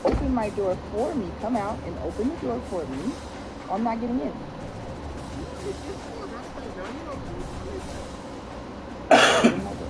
Open my door for me. Come out and open the door for me. Or I'm not getting in. Open my door.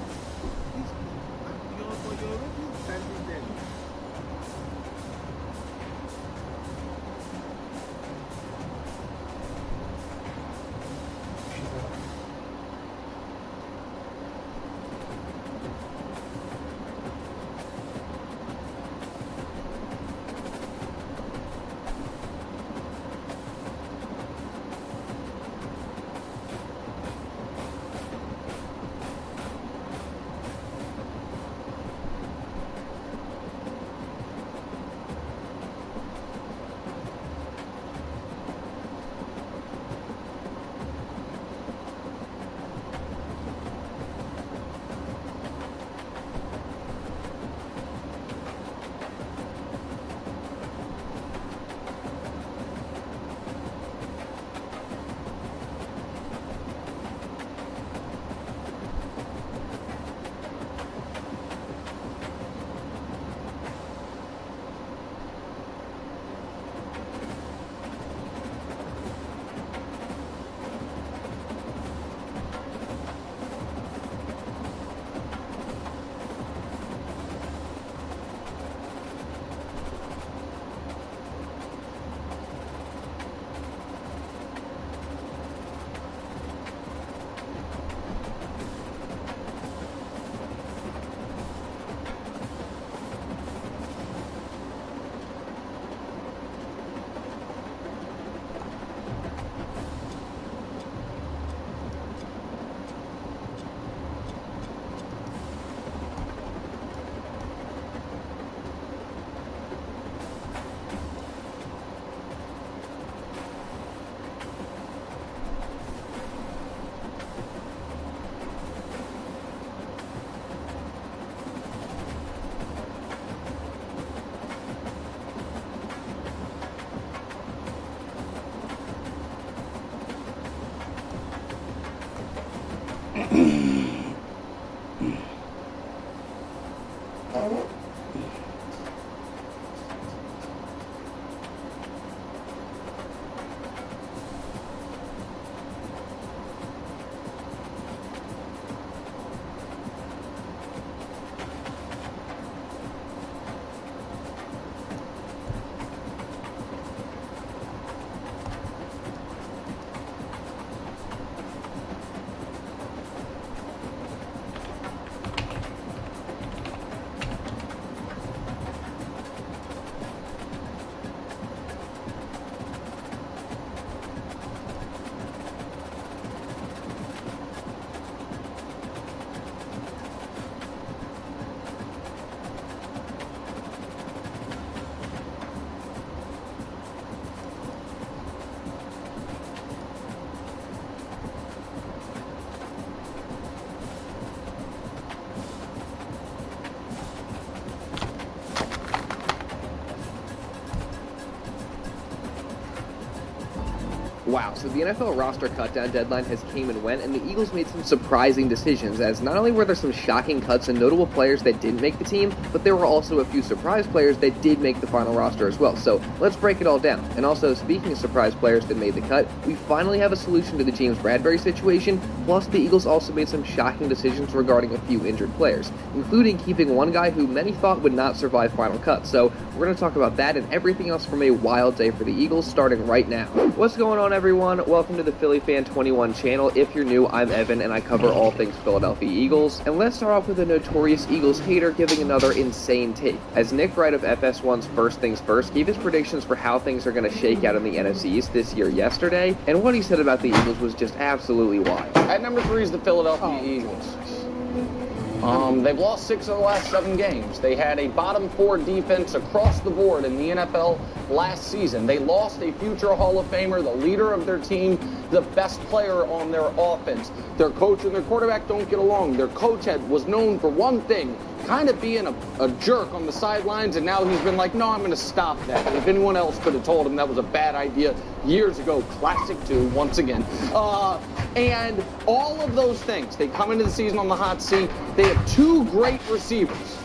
Wow, so the NFL roster cutdown deadline has came and went, and the Eagles made some surprising decisions, as not only were there some shocking cuts and notable players that didn't make the team, but there were also a few surprise players that did make the final roster as well. So let's break it all down. And also, speaking of surprise players that made the cut, we finally have a solution to the James Bradberry situation, plus the Eagles also made some shocking decisions regarding a few injured players, including keeping one guy who many thought would not survive final cut. So we're going to talk about that and everything else from a wild day for the Eagles starting right now. What's going on, everyone? Welcome to the Philly Fan 21 channel. If you're new, I'm Evan and I cover all things Philadelphia Eagles. And let's start off with a notorious Eagles hater giving another insane take, as Nick Wright of FS1's First Things First gave his predictions for how things are going to shake out in the NFC East this year yesterday, and what he said about the Eagles was just absolutely wild. At number 3 is the Philadelphia Eagles. They've lost 6 of the last 7 games. They had a bottom 4 defense across the board in the NFL last season. They lost a future Hall of Famer, the leader of their team, the best player on their offense. Their coach and their quarterback don't get along. Their coach was known for one thing, kind of being a jerk on the sidelines, and now he's been like, no, I'm going to stop that. And if anyone else could have told him that was a bad idea years ago, classic 2, once again. And all of those things, they come into the season on the hot seat. They have 2 great receivers.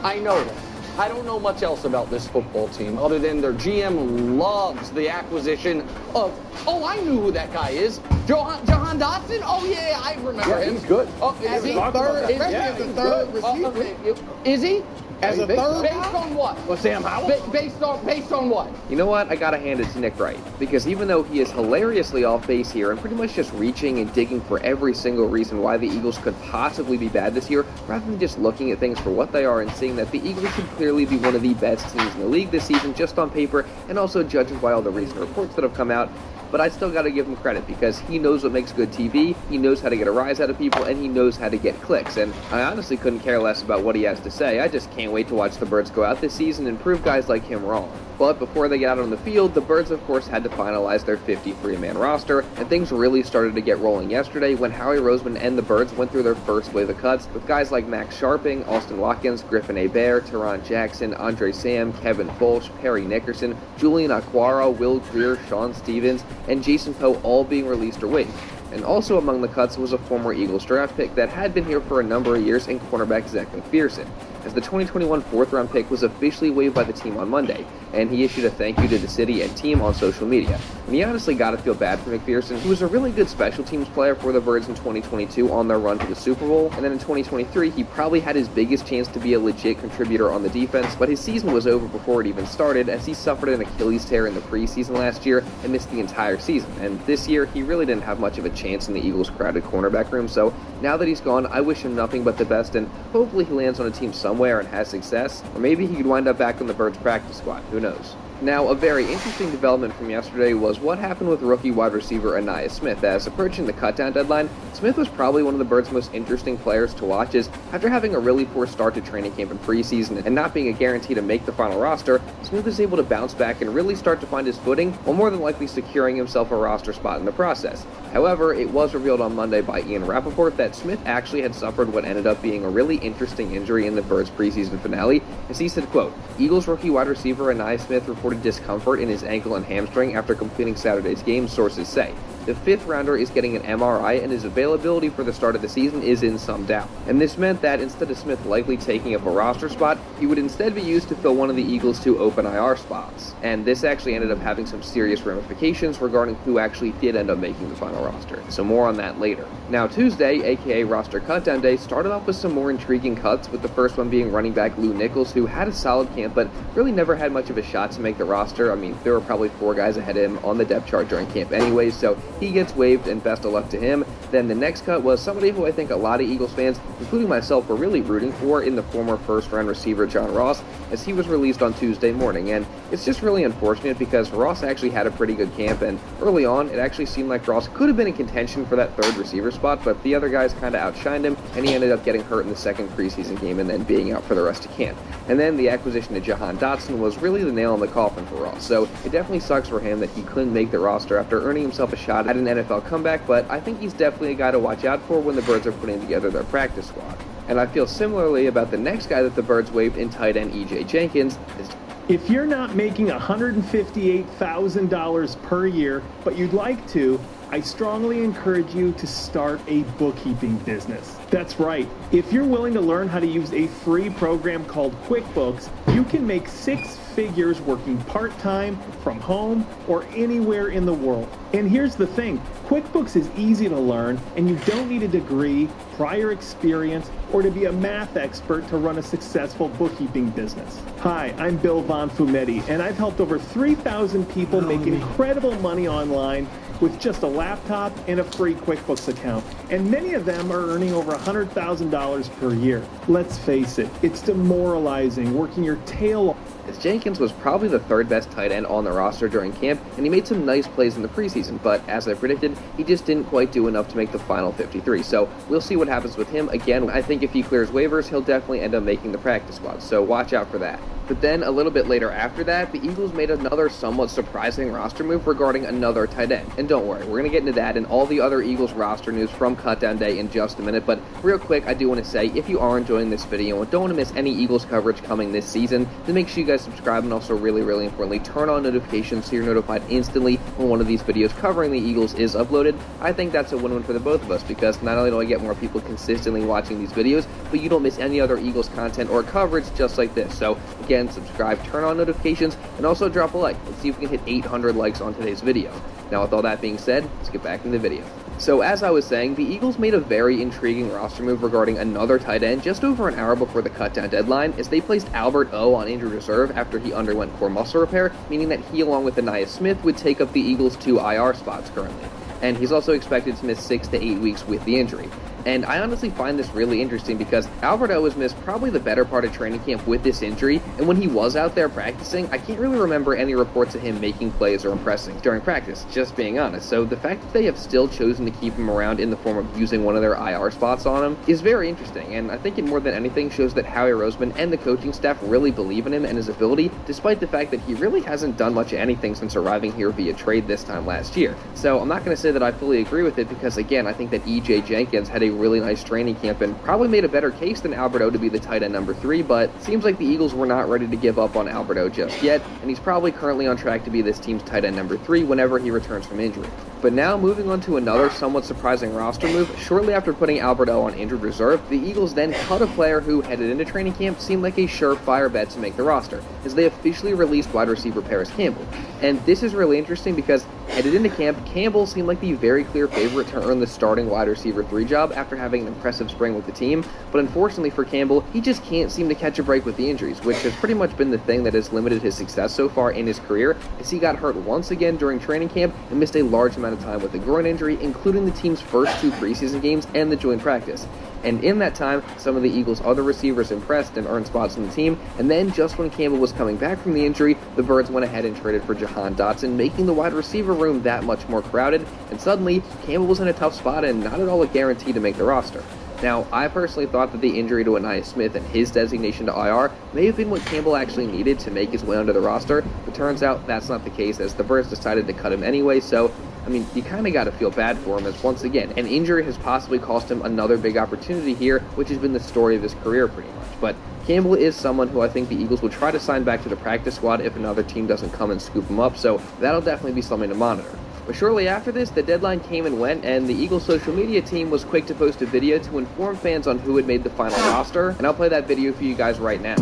I know that. I don't know much else about this football team other than their GM loves the acquisition of, I knew who that guy is. Jahan Dotson? Oh, yeah, I remember him. He's good. Oh, is he? Third receiver. Is he? As a third Based on what? Well, Sam Howell? Based on what? You know what? I gotta hand it to Nick Wright, because even though he is hilariously off base here and pretty much just reaching and digging for every single reason why the Eagles could possibly be bad this year, rather than just looking at things for what they are and seeing that the Eagles should clearly be one of the best teams in the league this season just on paper, and also judging by all the recent reports that have come out. But I still got to give him credit, because he knows what makes good TV, he knows how to get a rise out of people, and he knows how to get clicks. And I honestly couldn't care less about what he has to say. I just can't wait to watch the Birds go out this season and prove guys like him wrong. But before they get out on the field, the Birds of course had to finalize their 53-man roster, and things really started to get rolling yesterday when Howie Roseman and the Birds went through their first wave of cuts, with guys like Max Sharping, Austin Watkins, Griffin Hebert, Teron Jackson, Andre Sam, Kevin Fulch, Perry Nickerson, Julian Aquara, Will Greer, Sean Stevens, and Jason Poe all being released or waived. And also among the cuts was a former Eagles draft pick that had been here for a number of years in cornerback Zach McPherson, as the 2021 4th-round pick was officially waived by the team on Monday, and he issued a thank you to the city and team on social media. And you honestly gotta feel bad for McPherson, who was a really good special teams player for the Birds in 2022 on their run to the Super Bowl, and then in 2023 he probably had his biggest chance to be a legit contributor on the defense, but his season was over before it even started, as he suffered an Achilles tear in the preseason last year and missed the entire season. And this year he really didn't have much of a chance in the Eagles' crowded cornerback room, so now that he's gone, I wish him nothing but the best, and hopefully he lands on a team somewhere and has success, or maybe he could wind up back on the Birds practice squad, who knows. Now, a very interesting development from yesterday was what happened with rookie wide receiver Anaya Smith, as approaching the cutdown deadline, Smith was probably one of the Birds' most interesting players to watch, as after having a really poor start to training camp and preseason and not being a guarantee to make the final roster, Smith was able to bounce back and really start to find his footing, while more than likely securing himself a roster spot in the process. However, it was revealed on Monday by Ian Rappaport that Smith actually had suffered what ended up being a really interesting injury in the Birds' preseason finale, as he said, quote, Eagles rookie wide receiver Anaya Smith reported discomfort in his ankle and hamstring after completing Saturday's game, sources say. The 5th rounder is getting an MRI, and his availability for the start of the season is in some doubt. And this meant that instead of Smith likely taking up a roster spot, he would instead be used to fill one of the Eagles' 2 open IR spots. And this actually ended up having some serious ramifications regarding who actually did end up making the final roster. So more on that later. Now Tuesday, aka roster cutdown day, started off with some more intriguing cuts, with the first one being running back Lou Nichols, who had a solid camp but really never had much of a shot to make the roster. I mean, there were probably 4 guys ahead of him on the depth chart during camp anyways, so he gets waived, and best of luck to him. Then the next cut was somebody who I think a lot of Eagles fans, including myself, were really rooting for in the former first-round receiver John Ross, as he was released on Tuesday morning. And it's just really unfortunate, because Ross actually had a pretty good camp, and early on it actually seemed like Ross could have been in contention for that 3rd receiver spot, but the other guys kind of outshined him, and he ended up getting hurt in the 2nd preseason game and then being out for the rest of camp. And then the acquisition of Jahan Dotson was really the nail in the coffin for Ross, so it definitely sucks for him that he couldn't make the roster after earning himself a shot at an NFL comeback, but I think he's definitely a guy to watch out for when the Birds are putting together their practice squad. And I feel similarly about the next guy that the Birds waived in tight end E.J. Jenkins, as If you're not making $158,000 per year, but you'd like to, I strongly encourage you to start a bookkeeping business. That's right. If you're willing to learn how to use a free program called QuickBooks, you can make 6 figures working part-time from home or anywhere in the world. And here's the thing, QuickBooks is easy to learn and you don't need a degree, prior experience, or to be a math expert to run a successful bookkeeping business. Hi, I'm Bill Von Fumetti, and I've helped over 3,000 people make incredible money online with just a laptop and a free QuickBooks account. And many of them are earning over $100,000 per year. Let's face it, it's demoralizing working your tail off. As Jenkins was probably the 3rd best tight end on the roster during camp, and he made some nice plays in the preseason, but as I predicted, he just didn't quite do enough to make the final 53, so we'll see what happens with him. Again, I think if he clears waivers, he'll definitely end up making the practice squad, so watch out for that. But then, a little bit later after that, the Eagles made another somewhat surprising roster move regarding another tight end. And don't worry, we're going to get into that and all the other Eagles roster news from Cutdown Day in just a minute, but real quick, I do want to say, if you are enjoying this video and don't want to miss any Eagles coverage coming this season, then make sure you guys subscribe and also really importantly, turn on notifications so you're notified instantly when one of these videos covering the Eagles is uploaded. I think that's a win-win for the both of us because not only do I get more people consistently watching these videos, but you don't miss any other Eagles content or coverage just like this. So again, subscribe, turn on notifications, and also drop a like. Let's see if we can hit 800 likes on today's video. Now with all that being said, let's get back in the video. So as I was saying, the Eagles made a very intriguing roster move regarding another tight end just over an hour before the cutdown deadline as they placed Albert O on injured reserve after he underwent core muscle repair, meaning that he along with Anais Smith would take up the Eagles' 2 IR spots currently. And he's also expected to miss 6 to 8 weeks with the injury. And I honestly find this really interesting because Albert O has missed probably the better part of training camp with this injury, and when he was out there practicing, I can't really remember any reports of him making plays or impressing during practice, just being honest. So the fact that they have still chosen to keep him around in the form of using one of their IR spots on him is very interesting, and I think it more than anything shows that Howie Roseman and the coaching staff really believe in him and his ability, despite the fact that he really hasn't done much of anything since arriving here via trade this time last year. So I'm not going to say that I fully agree with it because, again, I think that E.J. Jenkins had a really nice training camp and probably made a better case than Albert O to be the tight end number 3, but seems like the Eagles were not ready to give up on Albert O just yet, and he's probably currently on track to be this team's tight end number 3 whenever he returns from injury. But now, moving on to another somewhat surprising roster move, shortly after putting Albert O on injured reserve, the Eagles then cut a player who, headed into training camp, seemed like a surefire bet to make the roster, as they officially released wide receiver Paris Campbell. And this is really interesting because, headed into camp, Campbell seemed like the very clear favorite to earn the starting wide receiver 3 job after having an impressive spring with the team, but unfortunately for Campbell, he just can't seem to catch a break with the injuries, which has pretty much been the thing that has limited his success so far in his career, as he got hurt once again during training camp and missed a large amount of time with a groin injury, including the team's first 2 preseason games and the joint practice. And in that time, some of the Eagles' other receivers impressed and earned spots on the team, and then just when Campbell was coming back from the injury, the Birds went ahead and traded for Jahan Dotson, making the wide receiver room that much more crowded, and suddenly, Campbell was in a tough spot and not at all a guarantee to make the roster. Now, I personally thought that the injury to Anais Smith and his designation to IR may have been what Campbell actually needed to make his way onto the roster, but turns out that's not the case as the Birds decided to cut him anyway, so I mean, you kind of got to feel bad for him as, once again, an injury has possibly cost him another big opportunity here, which has been the story of his career pretty much. But Campbell is someone who I think the Eagles will try to sign back to the practice squad if another team doesn't come and scoop him up, so that'll definitely be something to monitor. But shortly after this, the deadline came and went, and the Eagles social media team was quick to post a video to inform fans on who had made the final roster, and I'll play that video for you guys right now.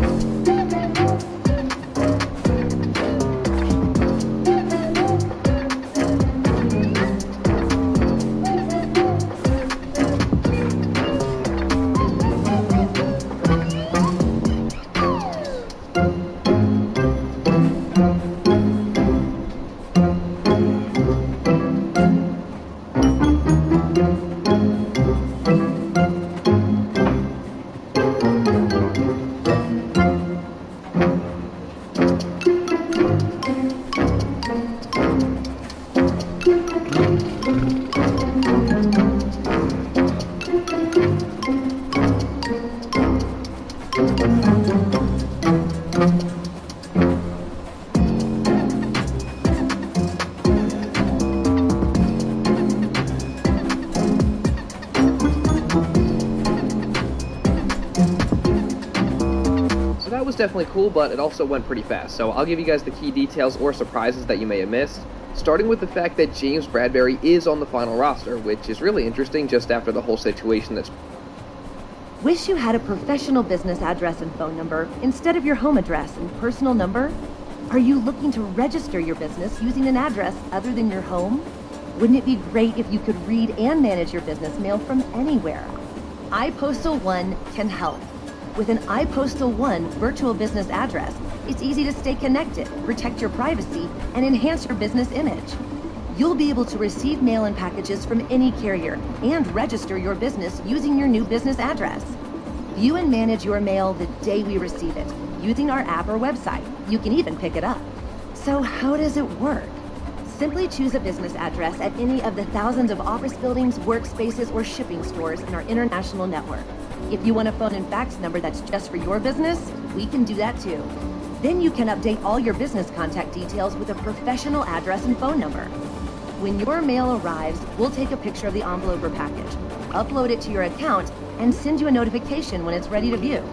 definitely cool, but it also went pretty fast. So I'll give you guys the key details or surprises that you may have missed, starting with the fact that James Bradberry is on the final roster, which is really interesting just after the whole situation that's... Wish you had a professional business address and phone number instead of your home address and personal number? Are you looking to register your business using an address other than your home? Wouldn't it be great if you could read and manage your business mail from anywhere? iPostal One can help. With an iPostal One virtual business address, it's easy to stay connected, protect your privacy, and enhance your business image. You'll be able to receive mail and packages from any carrier and register your business using your new business address. View and manage your mail the day we receive it, using our app or website. You can even pick it up. So how does it work? Simply choose a business address at any of the thousands of office buildings, workspaces, or shipping stores in our international network. If you want a phone and fax number that's just for your business, we can do that too. Then you can update all your business contact details with a professional address and phone number. When your mail arrives, we'll take a picture of the envelope or package, upload it to your account, and send you a notification when it's ready to view.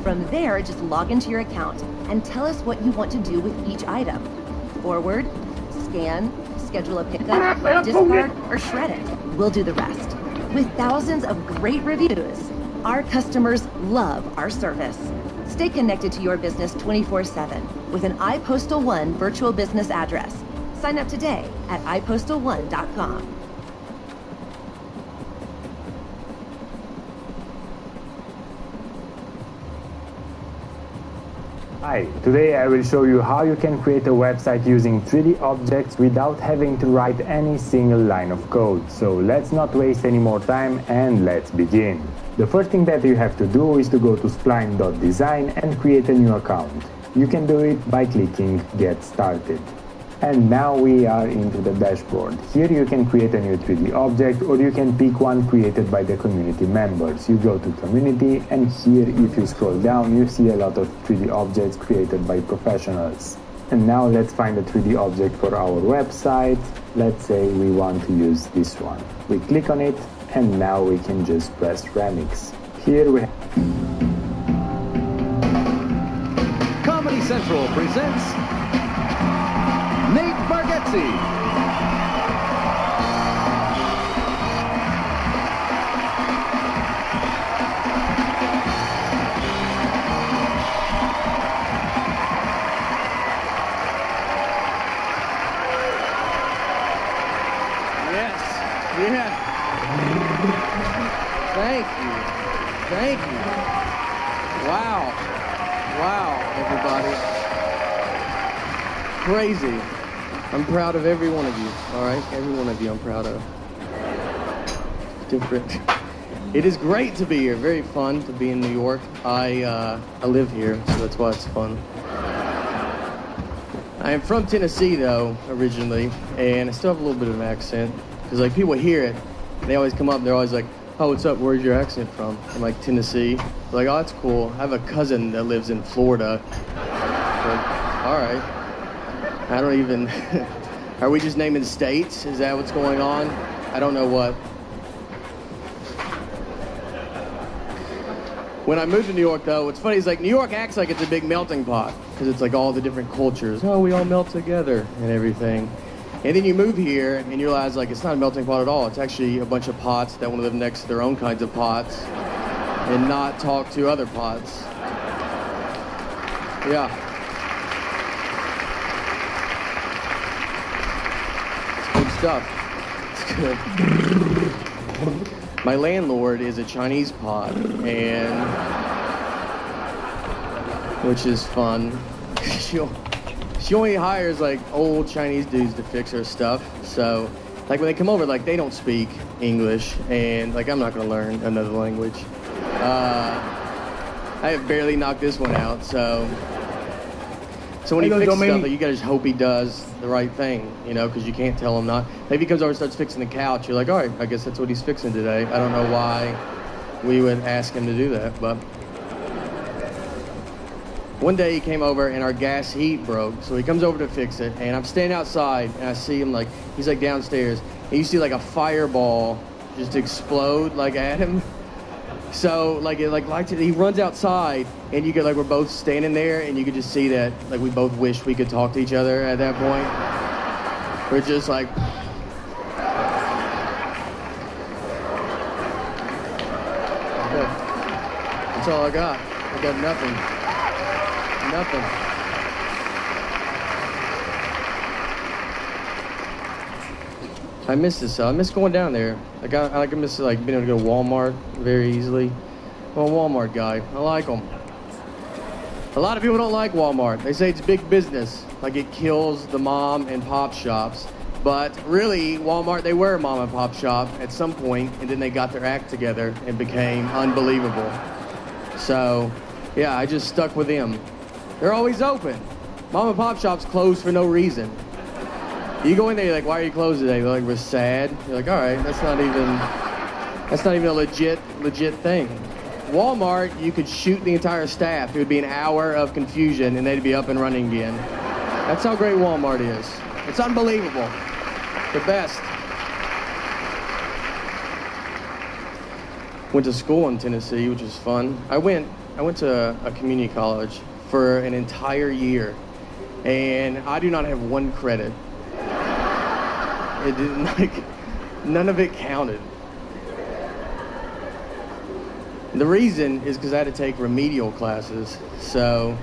From there, just log into your account and tell us what you want to do with each item. Forward, scan, schedule a pickup, discard, or shred it. We'll do the rest. With thousands of great reviews, our customers love our service. Stay connected to your business 24/7 with an iPostal One virtual business address. Sign up today at ipostal1.com. Hi, today I will show you how you can create a website using 3D objects without having to write any single line of code. So let's not waste any more time and let's begin. The first thing that you have to do is to go to spline.design and create a new account. You can do it by clicking Get Started. And now we are into the dashboard. Here you can create a new 3D object, or you can pick one created by the community members. You go to community, and here if you scroll down you see a lot of 3D objects created by professionals. And now let's find a 3D object for our website. Let's say we want to use this one. We click on it, and now we can just press Remix. Here we Comedy Central presents Nate Bargatze. Yes. Yeah. Thank you. Thank you. Wow. Wow, everybody. Crazy. I'm proud of every one of you, all right? Every one of you I'm proud of. Different. It is great to be here. Very fun to be in New York. I live here, so that's why it's fun. I am from Tennessee, though, originally, and I still have a little bit of an accent. Because, like, people hear it, they always come up, and they're always like, oh, what's up? Where's your accent from? I'm like, Tennessee. They're like, oh, that's cool. I have a cousin that lives in Florida. Like, all right. I don't even... Are we just naming states? Is that what's going on? I don't know what. When I moved to New York, though, what's funny is, like, New York acts like it's a big melting pot. Because it's, like, all the different cultures. Oh, we all melt together and everything. And then you move here, and you realize, like, it's not a melting pot at all. It's actually a bunch of pots that want to live next to their own kinds of pots and not talk to other pots. Yeah. It's good stuff. It's good. My landlord is a Chinese pot, and... which is fun. She only hires, like, old Chinese dudes to fix her stuff. So, like, when they come over, like, they don't speak English. And, like, I'm not going to learn another language. I have barely knocked this one out. So when he fixes stuff, like, you got to just hope he does the right thing, you know, because you can't tell him not. Maybe he comes over and starts fixing the couch. You're like, all right, I guess that's what he's fixing today. I don't know why we would ask him to do that, but... One day he came over and our gas heat broke, so he comes over to fix it, and I'm standing outside and I see him, like, he's like downstairs, and you see like a fireball just explode like at him. So like he runs outside, and you get like we're both standing there, and you could just see that like we both wish we could talk to each other at that point. We're just like. That's all I got. I got nothing. Nothing. I miss this. I miss going down there. I miss like being able to go to Walmart very easily. I'm a Walmart guy. I like them. A lot of people don't like Walmart. They say it's big business, like it kills the mom and pop shops. But really, Walmart, they were a mom and pop shop at some point, and then they got their act together and became unbelievable. So, yeah, I just stuck with them. They're always open. Mom and pop shops close for no reason. You go in there, you're like, why are you closed today? They're like, we're sad. You're like, all right, that's not even a legit thing. Walmart, you could shoot the entire staff. It would be an hour of confusion, and they'd be up and running again. That's how great Walmart is. It's unbelievable. The best. Went to school in Tennessee, which was fun. I went to a community college for an entire year, and I do not have one credit. It didn't, like, none of it counted. The reason is because I had to take remedial classes. So,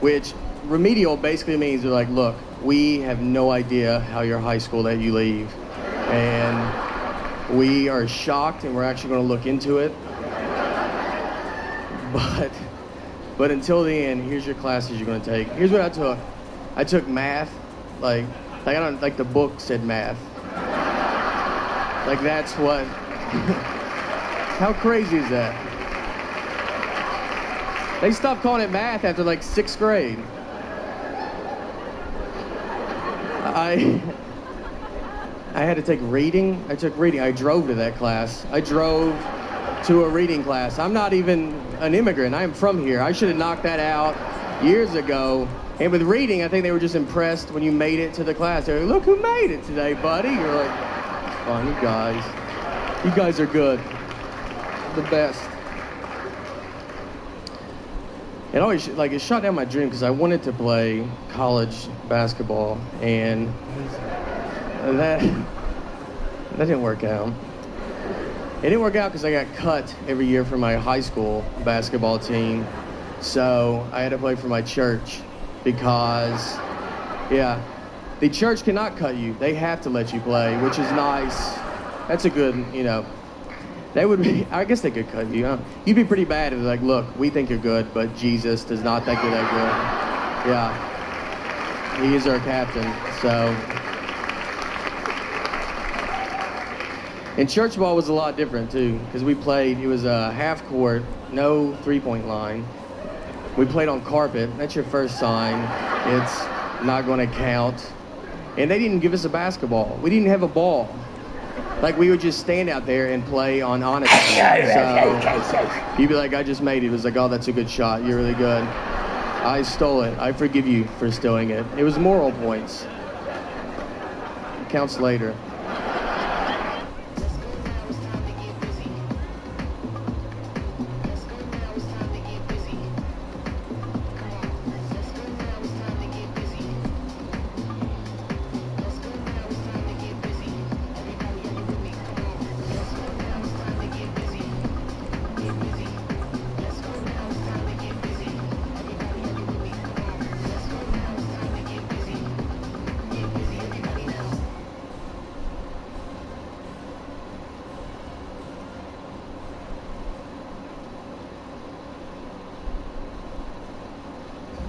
which remedial basically means they're like, look, we have no idea how your high school that you leave, and we are shocked, and we're actually going to look into it. But until the end, here's your classes you're going to take. Here's what I took. I took math, like I don't like the book said math. Like that's what. How crazy is that? They stopped calling it math after like 6th grade. I had to take reading. I took reading. I drove to that class. I drove to a reading class. I'm not even an immigrant. I am from here. I should have knocked that out years ago. And with reading, I think they were just impressed when you made it to the class. They're like, look who made it today, buddy. You're like, oh, you guys are good. The best. It always, like, it shot down my dream because I wanted to play college basketball, and that didn't work out. It didn't work out because I got cut every year from my high school basketball team, so I had to play for my church because, yeah, the church cannot cut you. They have to let you play, which is nice. That's a good, that would be, I guess they could cut you, huh? You'd be pretty bad if they're like, look, we think you're good, but Jesus does not think you're that good. Yeah. He is our captain, so. And church ball was a lot different, too, because we played, it was a half court, no three-point line. We played on carpet. That's your first sign. It's not going to count. And they didn't give us a basketball. We didn't have a ball. Like, we would just stand out there and play on honesty. So you'd be like, I just made it. It was like, oh, that's a good shot. You're really good. I stole it. I forgive you for stealing it. It was moral points. It counts later.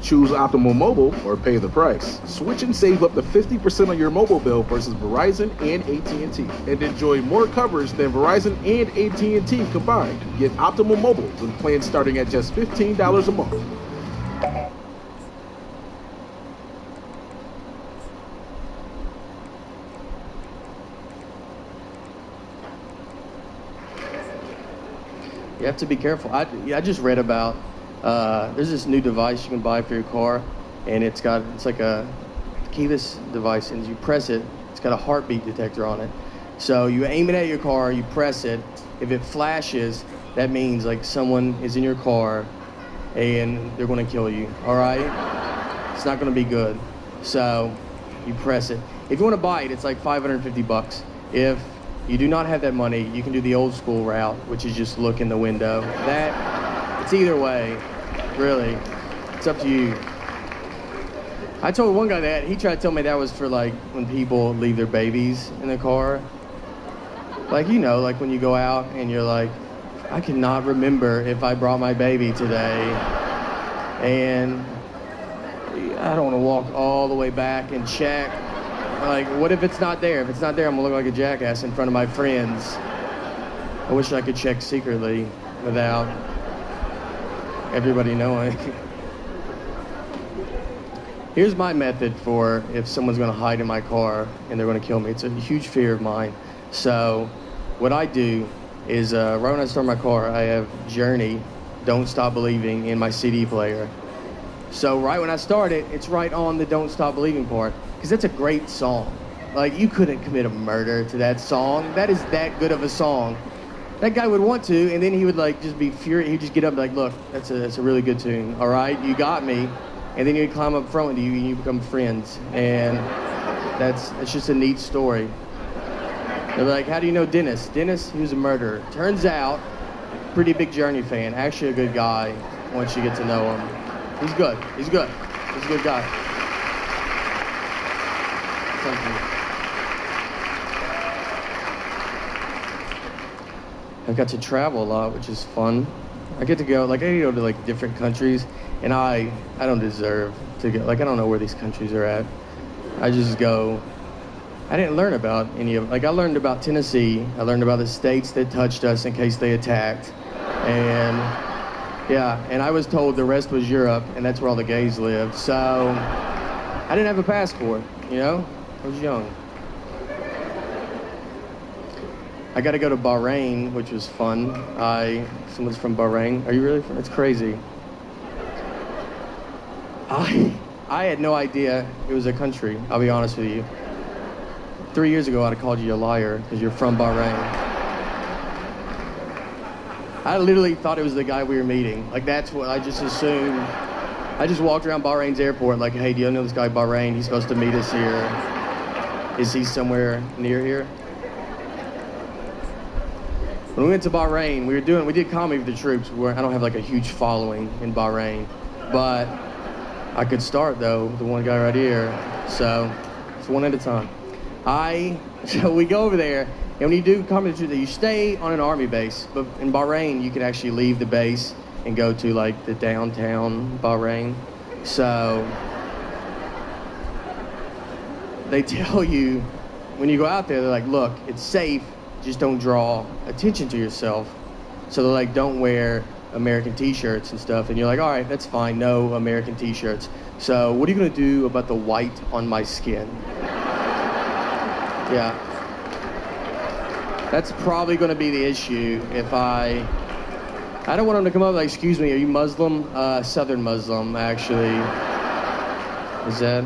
Choose Optimal Mobile or pay the price. Switch and save up to 50% on your mobile bill versus Verizon and AT&T. And enjoy more coverage than Verizon and AT&T combined. Get Optimal Mobile with plans starting at just $15 a month. You have to be careful. I just read about there's this new device you can buy for your car, and it's like a keyless device, and as you press it, it's got a heartbeat detector on it. So you aim it at your car, you press it. If it flashes, that means like someone is in your car and they're going to kill you, all right? It's not going to be good. So you press it. If you want to buy it, it's like $550. If you do not have that money, you can do the old school route, which is just look in the window. It's either way, really. It's up to you. I told one guy that. He tried to tell me that was for like when people leave their babies in the car. Like, you know, like when you go out and you're like, I cannot remember if I brought my baby today. And I don't want to walk all the way back and check. Like, what if it's not there? If it's not there, I'm going to look like a jackass in front of my friends. I wish I could check secretly without everybody knowing. Here's my method for if someone's going to hide in my car and they're going to kill me. It's a huge fear of mine. So what I do is right when I start my car, I have Journey, Don't Stop Believing in my CD player. So right when I start it, it's right on the Don't Stop Believing part, because that's a great song. Like, you couldn't commit a murder to that song. That is that good of a song. That guy would want to, and then he would like just be furious. He'd just get up and be like, look, that's a really good tune. All right, you got me. And then he'd climb up front with you and you become friends. And that's just a neat story. They're like, how do you know Dennis? Dennis, he was a murderer. Turns out, pretty big Journey fan. Actually a good guy once you get to know him. He's good. He's good. He's a good guy. Thank you. I've got to travel a lot, which is fun. I get to go, like, I go to like different countries, and I don't deserve to go. Like, I don't know where these countries are at. I just go. I didn't learn about any of, like, I learned about Tennessee. I learned about the states that touched us in case they attacked. And yeah, and I was told the rest was Europe, and that's where all the gays lived. So I didn't have a passport, you know? I was young. I got to go to Bahrain, which was fun. Someone's from Bahrain. Are you really from? It's crazy. I had no idea it was a country, I'll be honest with you. 3 years ago, I'd have called you a liar because you're from Bahrain. I literally thought it was the guy we were meeting. Like, that's what I just assumed. I just walked around Bahrain's airport like, hey, do you know this guy Bahrain? He's supposed to meet us here. Is he somewhere near here? When we went to Bahrain, we did comedy for the troops. I don't have like a huge following in Bahrain, but I could start though with the one guy right here. So it's one at a time. So we go over there, and when you do comedy for the troops, you stay on an army base. But in Bahrain, you can actually leave the base and go to like the downtown Bahrain. So they tell you when you go out there, they're like, look, it's safe. Just don't draw attention to yourself. So they're like, don't wear American t-shirts and stuff. And you're like, all right, that's fine, no American t-shirts. So what are you gonna do about the white on my skin? Yeah. That's probably gonna be the issue if I don't want them to come up like, excuse me, are you Muslim? Southern Muslim, actually. Is that?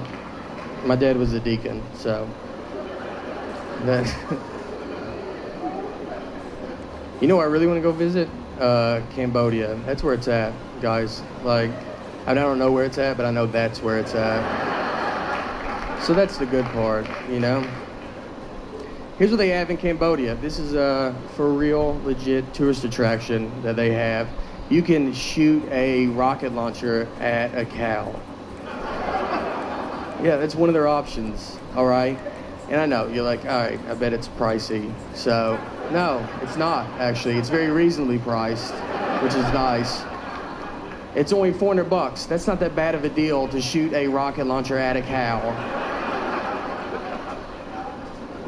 My dad was a deacon, so. That. You know where I really want to go visit? Cambodia. That's where it's at, guys. Like, I don't know where it's at, but I know that's where it's at. So that's the good part, you know? Here's what they have in Cambodia. This is a for real, legit tourist attraction that they have. You can shoot a rocket launcher at a cow. Yeah, that's one of their options, all right? And I know, you're like, all right, I bet it's pricey. So, no, it's not, actually. It's very reasonably priced, which is nice. It's only $400. That's not that bad of a deal to shoot a rocket launcher at a cow.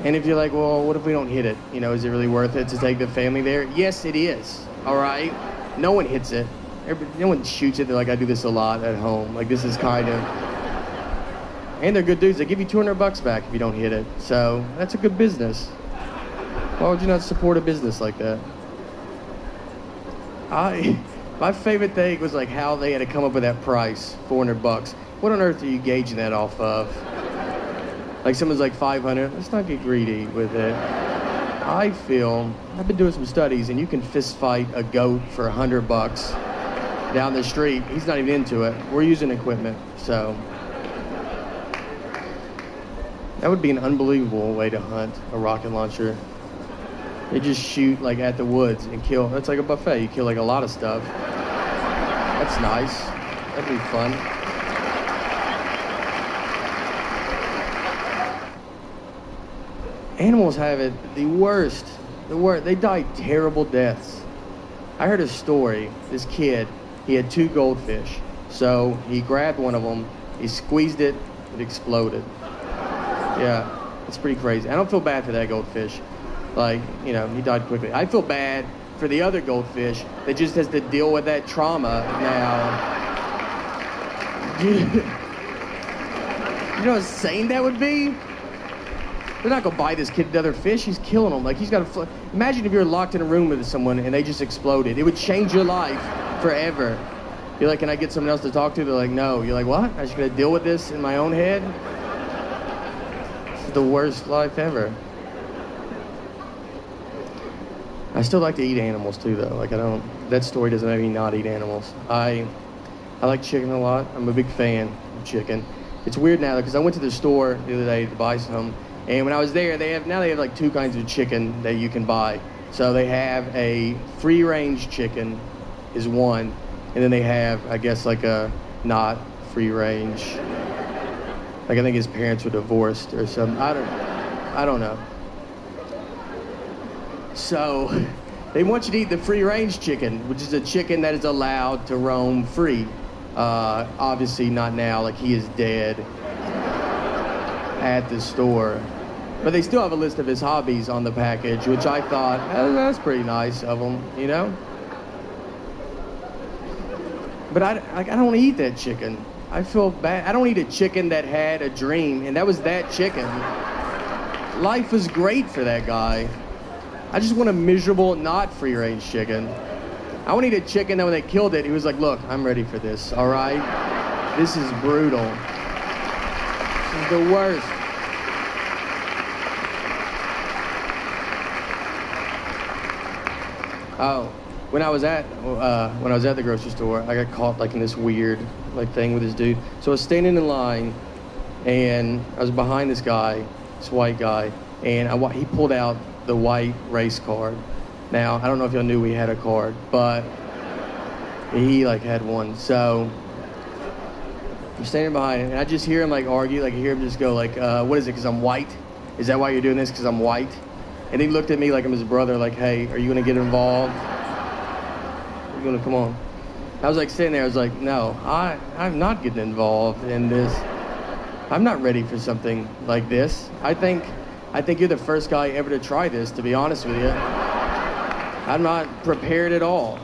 And if you're like, well, what if we don't hit it? You know, is it really worth it to take the family there? Yes, it is, all right? No one hits it. No one shoots it. They're like, I do this a lot at home. Like, this is kind of... And they're good dudes. They give you $200 back if you don't hit it. So that's a good business. Why would you not support a business like that? My favorite thing was like how they had to come up with that price, $400. What on earth are you gauging that off of? Like someone's like 500. Let's not get greedy with it. I feel, I've been doing some studies, and you can fist fight a goat for $100 down the street. He's not even into it. We're using equipment, so that would be an unbelievable way to hunt a rocket launcher. You just shoot like at the woods and kill. That's like a buffet. You kill like a lot of stuff. That's nice. That'd be fun. Animals have it the worst. They die terrible deaths. I heard a story. This kid, he had 2 goldfish. So he grabbed one of them, he squeezed it, it exploded. Yeah, it's pretty crazy. I don't feel bad for that goldfish. Like, you know, he died quickly. I feel bad for the other goldfish that just has to deal with that trauma now. You know how insane that would be? They're not gonna buy this kid another fish. He's killing them. Like, he's got to. Imagine if you're locked in a room with someone and they just exploded. It would change your life forever. You're like, can I get someone else to talk to? They're like, no. You're like, what? I'm just gonna deal with this in my own head? This is the worst life ever. I still like to eat animals too, though. Like, that story doesn't make me not eat animals. I like chicken a lot. I'm a big fan of chicken. It's weird now because I went to the store the other day to buy some. And when I was there, they have like 2 kinds of chicken that you can buy. So they have a free-range chicken is one, and then they have, I guess, like a not free-range. Like, I think his parents were divorced or something. I don't know. So they want you to eat the free-range chicken, which is a chicken that is allowed to roam free. Obviously not now, like he is dead at the store. But they still have a list of his hobbies on the package, which I thought, that's pretty nice of them, you know? But I don't want to eat that chicken. I feel bad. I don't eat a chicken that had a dream, and that was that chicken. Life was great for that guy. I just want a miserable, not free-range chicken. I want to eat a chicken that when they killed it, he was like, look, I'm ready for this, all right? This is brutal. This is the worst. Oh, when I was at the grocery store, I got caught like in this weird like thing with this dude. So I was standing in line, and I was behind this guy, this white guy, and he pulled out the white race card. Now I don't know if y'all knew we had a card, but he like had one. So I'm standing behind him, and I just hear him like argue. Like I hear him just go like, "What is it? Because I'm white? Is that why you're doing this? Because I'm white?" And he looked at me like I'm his brother, like, hey, are you going to get involved? Are you going to come on? I was like sitting there, I was like, no, I'm not getting involved in this. I'm not ready for something like this. I think you're the first guy ever to try this, to be honest with you. I'm not prepared at all.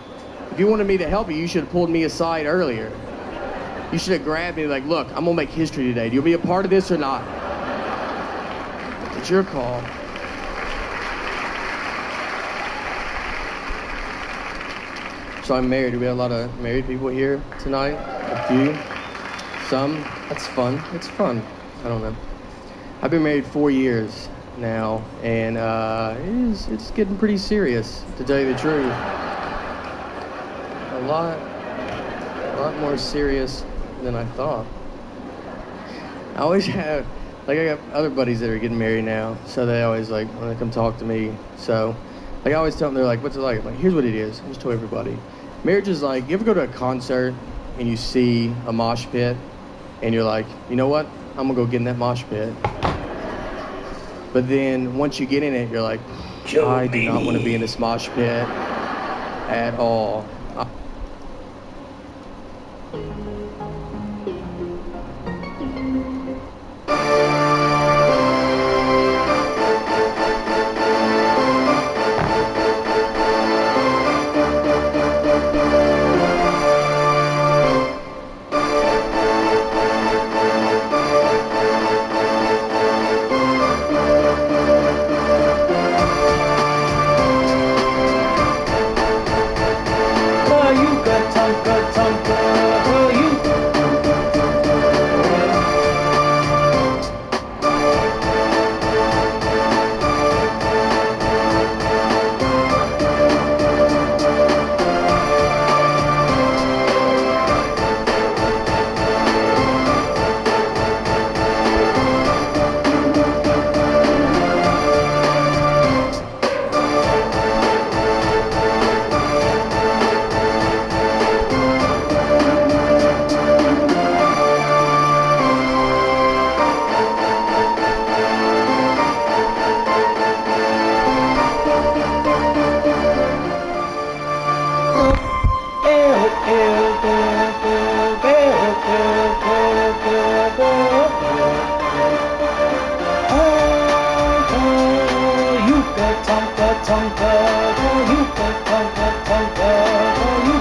If you wanted me to help you, you should have pulled me aside earlier. You should have grabbed me like, look, I'm going to make history today. Do you be a part of this or not? It's your call. So I'm married. We have a lot of married people here tonight. A few. Some. That's fun. It's fun. I don't know. I've been married 4 years now, and it's getting pretty serious, to tell you the truth. A lot more serious than I thought. I always have, like, I got other buddies that are getting married now, so they always like want to come talk to me. So, like, I always tell them, they're like, what's it like? I'm like, here's what it is. I just tell everybody. Marriage is like, you ever go to a concert and you see a mosh pit and you're like, you know what? I'm gonna go get in that mosh pit. But then once you get in it, you're like, I do not want to be in this mosh pit at all. Tonka for you, Tonka, Tonka for you.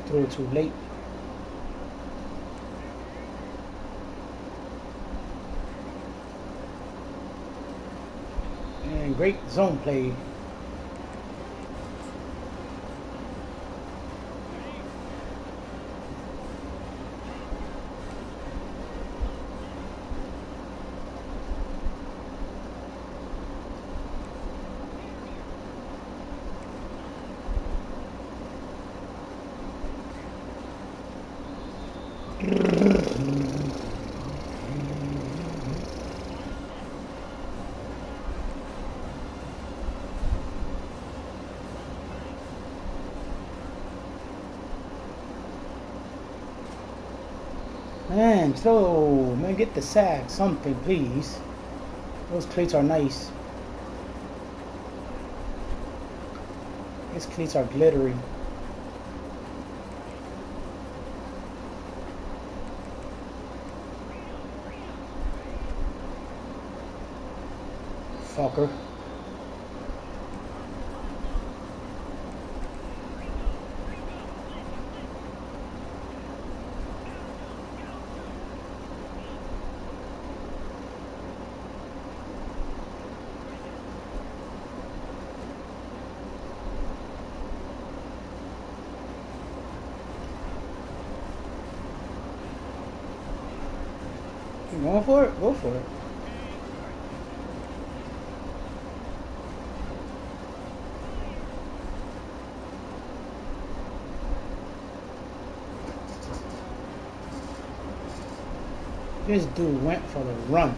Threw it too late. And great zone play. Man, so man, get the sack, something, please. Those cleats are nice. These cleats are glittery. Fucker. You going for it? Go for it. This dude went for the run.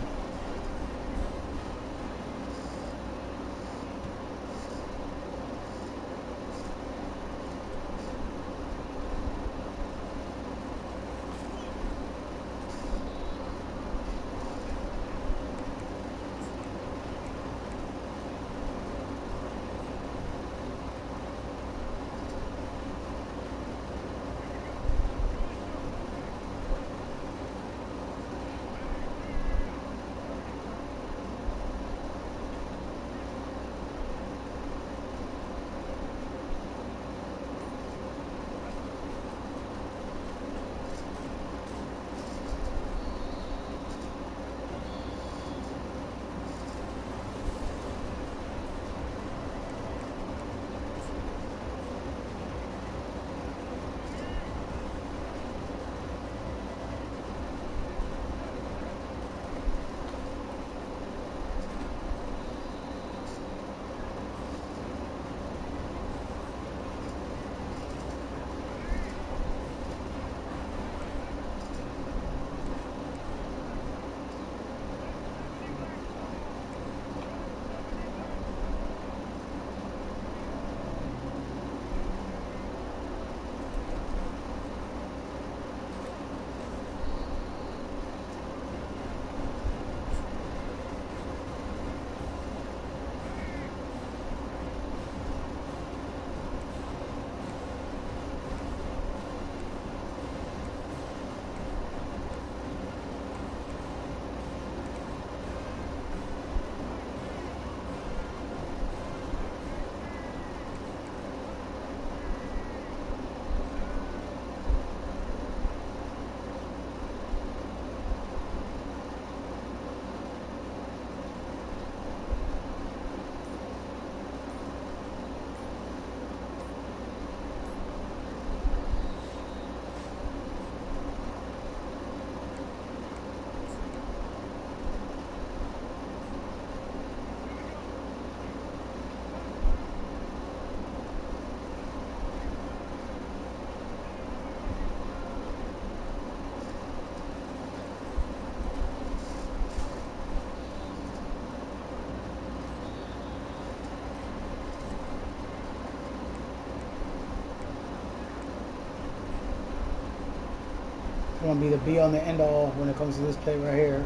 Want me to be on the end all when it comes to this play right here.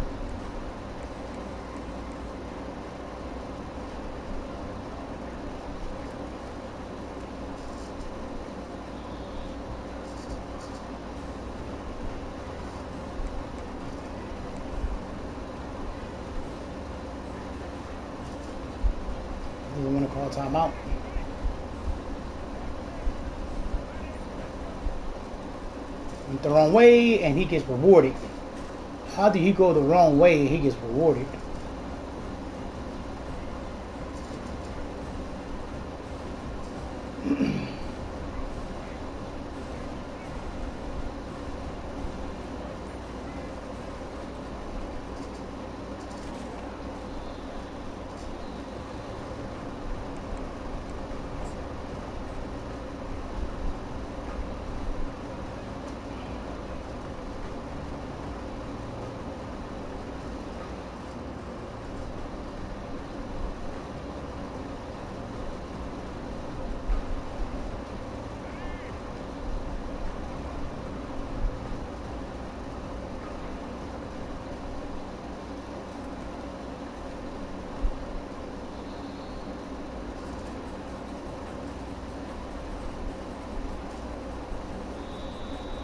We want to call timeout. Went the wrong way and he gets rewarded. How did he go the wrong way and he gets rewarded?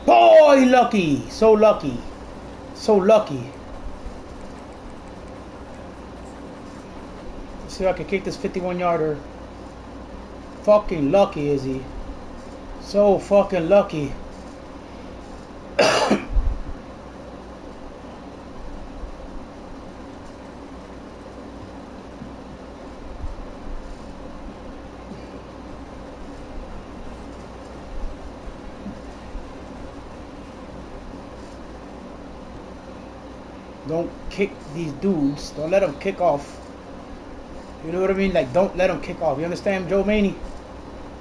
Boy, lucky. So lucky. So lucky. Let's see if I can kick this 51-yarder. Fucking lucky is he. So fucking lucky. Don't kick these dudes. Don't let them kick off. You know what I mean? Like, don't let them kick off. You understand, Joe Maney?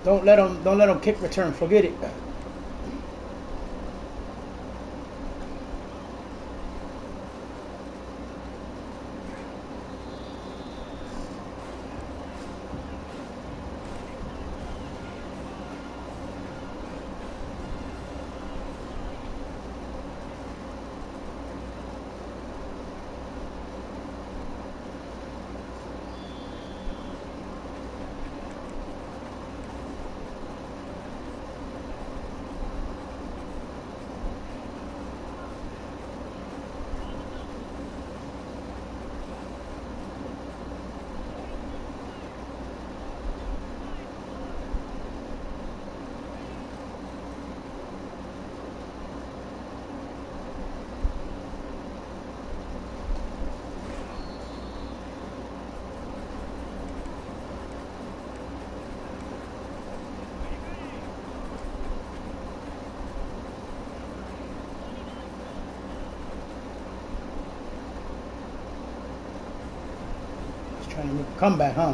Don't let them kick return. Forget it. Comeback, huh?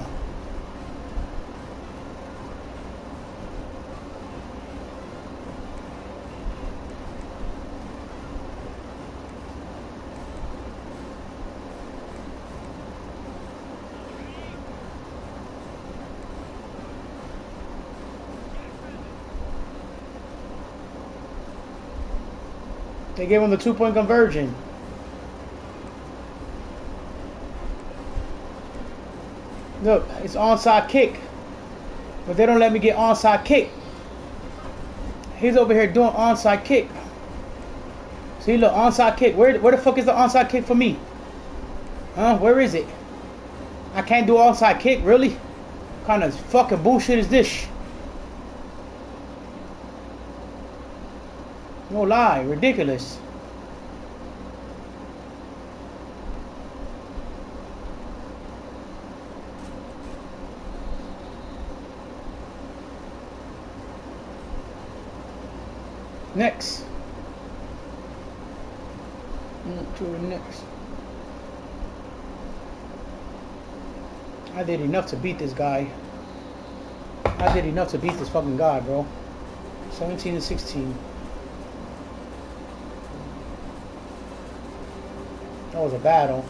They gave him the 2-point conversion. Look, it's onside kick. But they don't let me get onside kick. He's over here doing onside kick. See, look, onside kick. Where the fuck is the onside kick for me? Huh? Where is it? I can't do onside kick, really? What kind of fucking bullshit is this? No lie, ridiculous. Next. To the next. I did enough to beat this guy. I did enough to beat this fucking guy, bro. 17-16. That was a battle.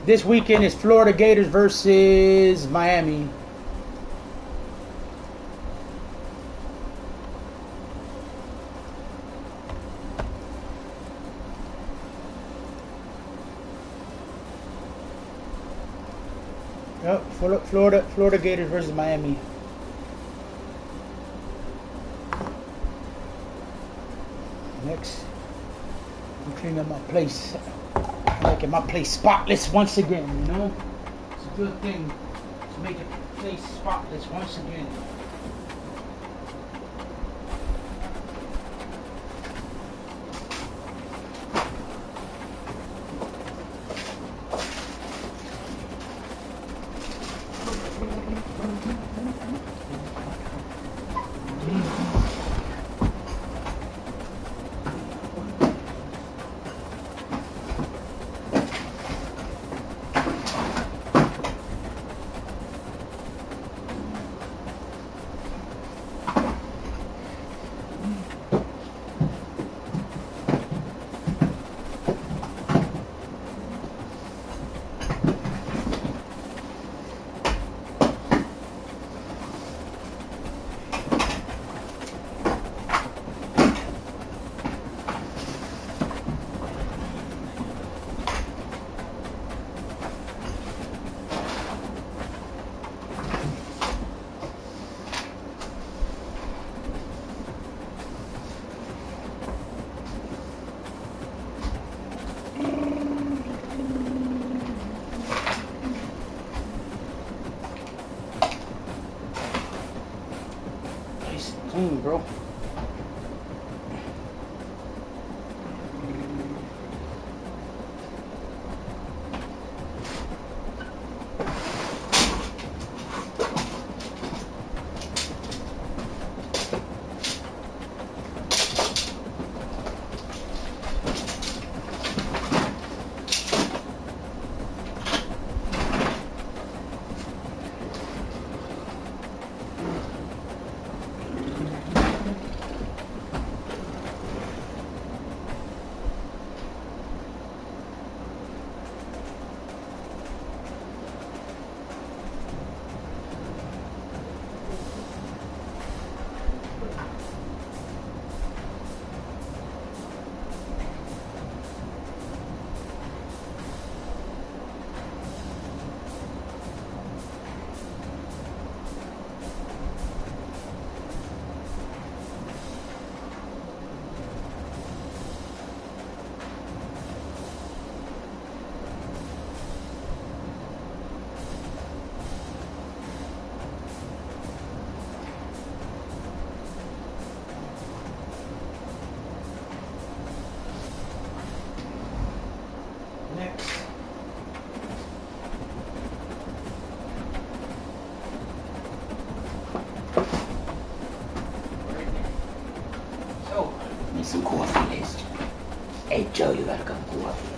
This weekend is Florida Gators versus Miami. Yep, Florida Gators versus Miami. Next, I'm cleaning up my place. I'm making my place spotless once again, you know? It's a good thing to make a place spotless once again. Clean, bro. Some coffee, Liz. Hey, Joe, you gotta come coffee.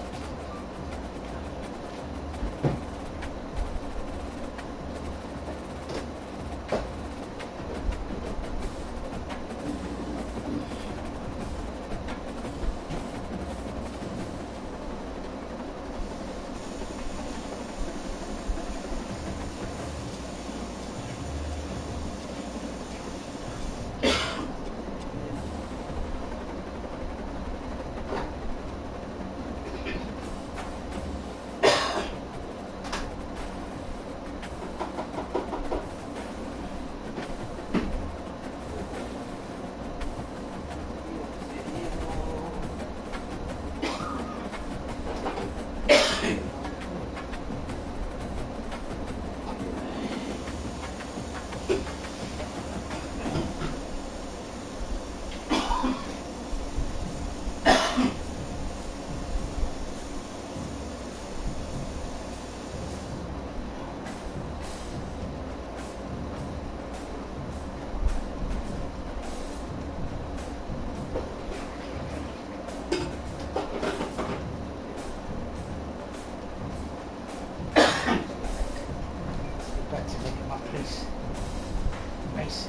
Nice.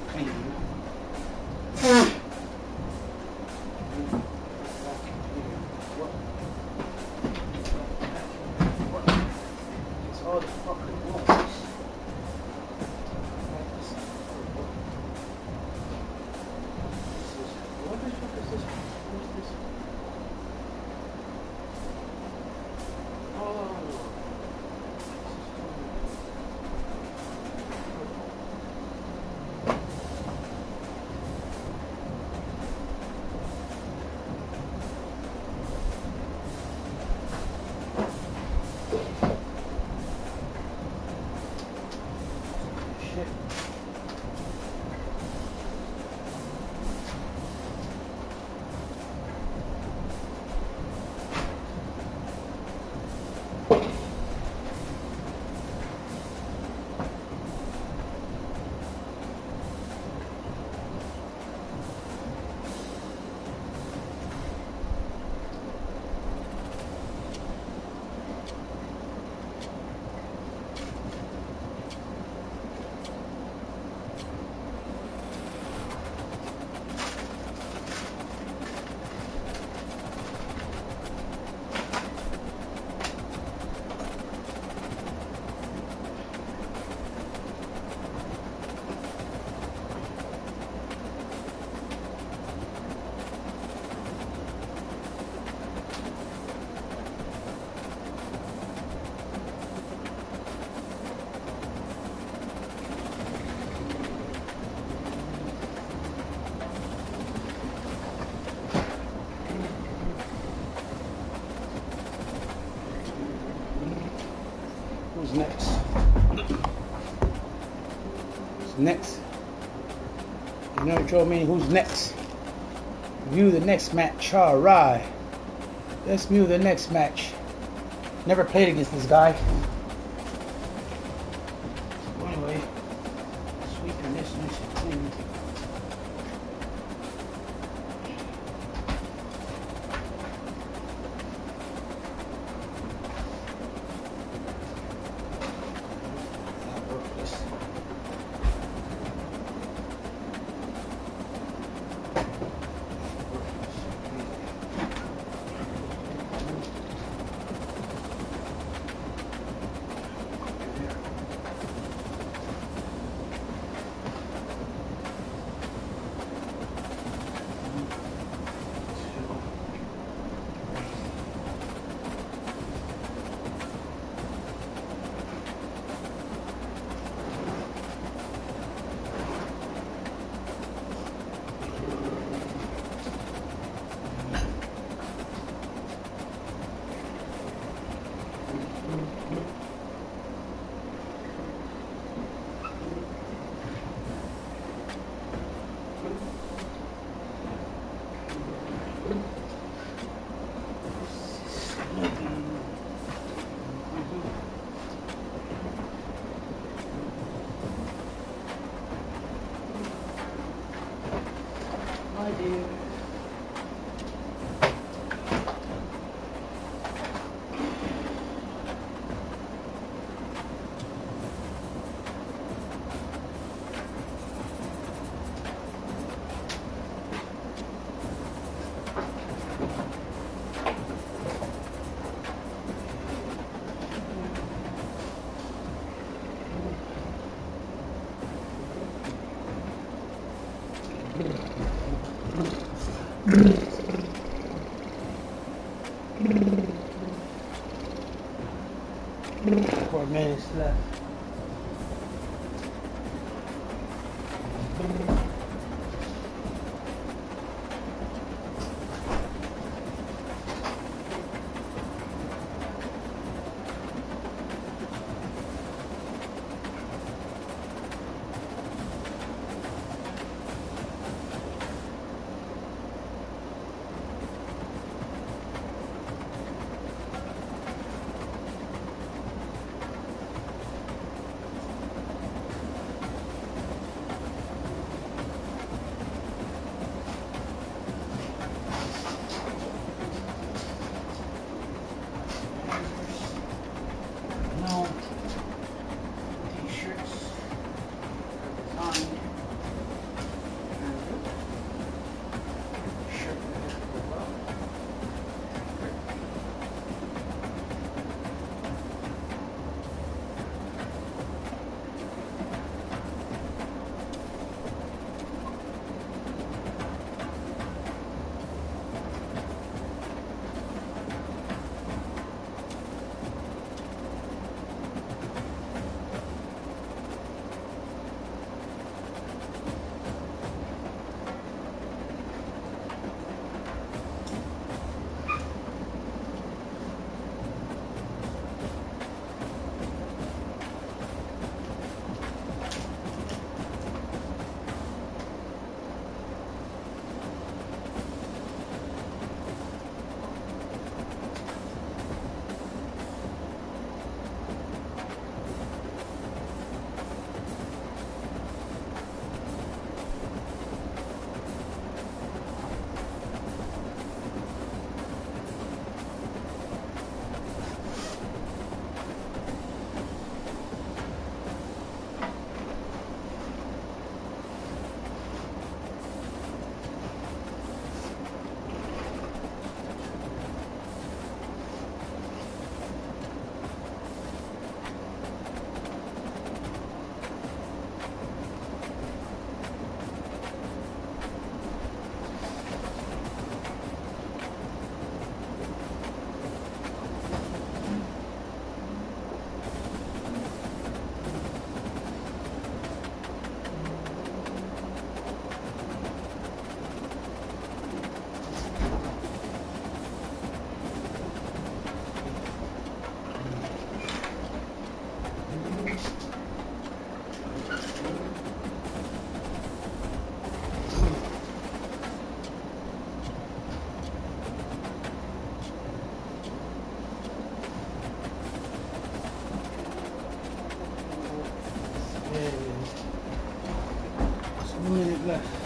Clean. It's all the fucking noise. What the fuck is this? What is this? Oh. Shit. Who's next? Who's next? You know what you mean? Who's next? View the next match. Alright. Let's view the next match. Never played against this guy. So anyway, sweeping this nice and clean. My dear. Four minutes left. left.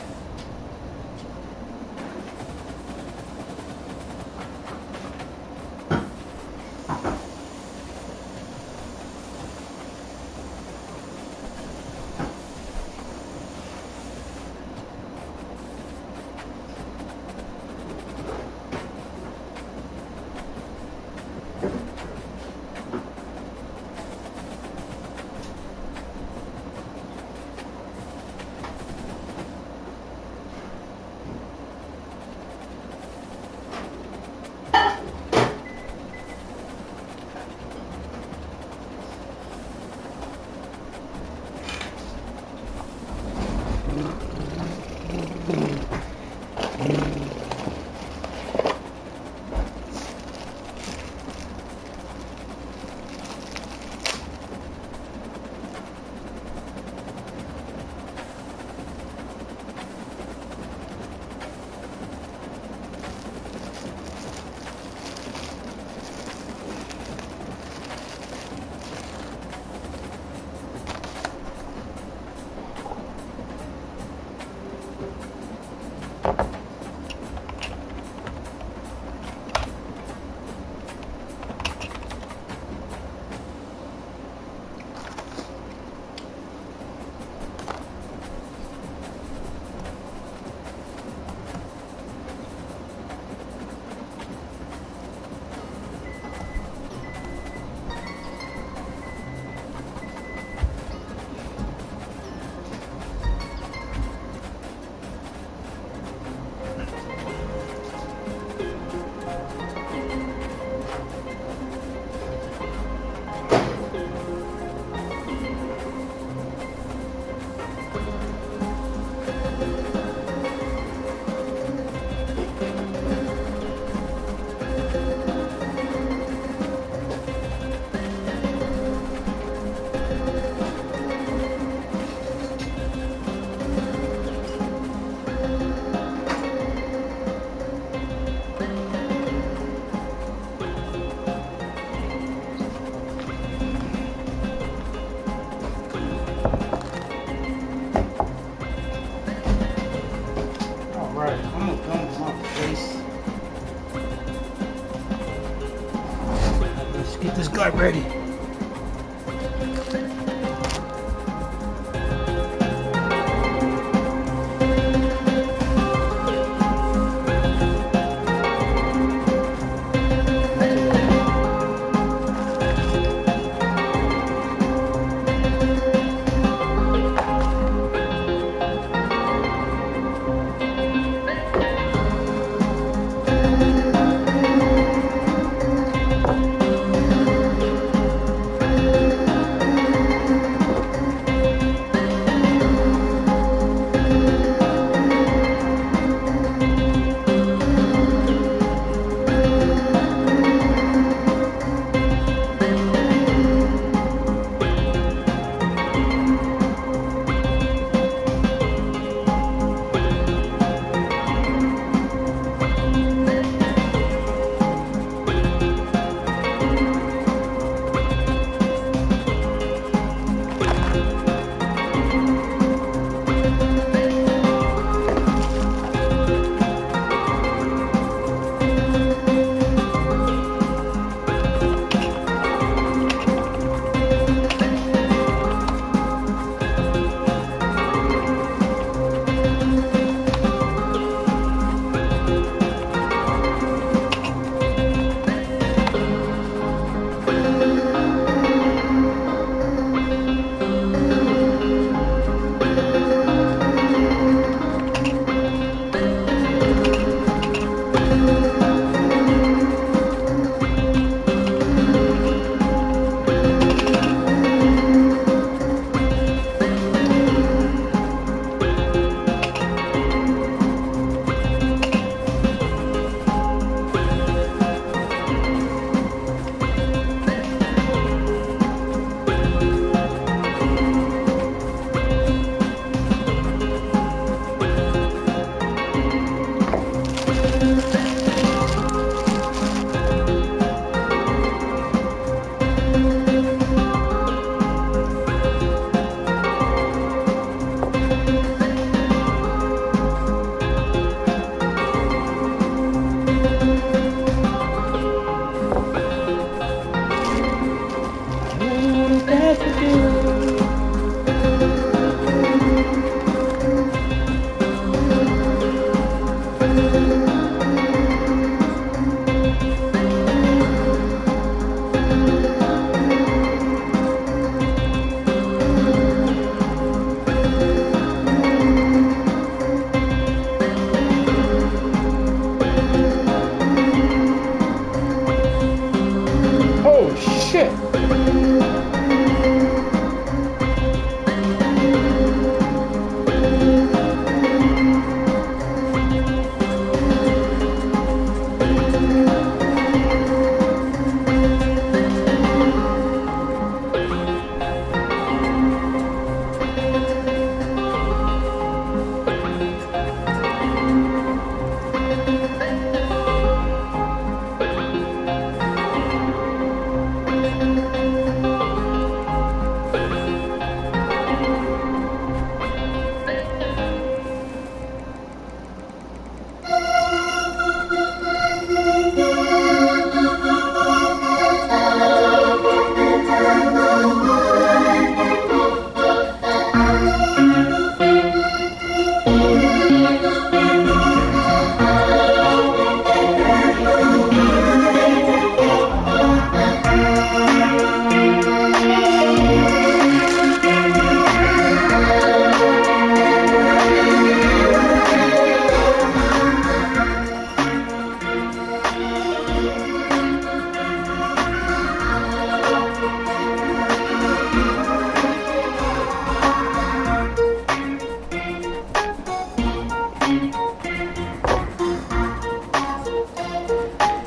Alright, I'm gonna come off the face. Let's get this guy ready.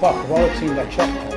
Fuck, of all the teams I checked.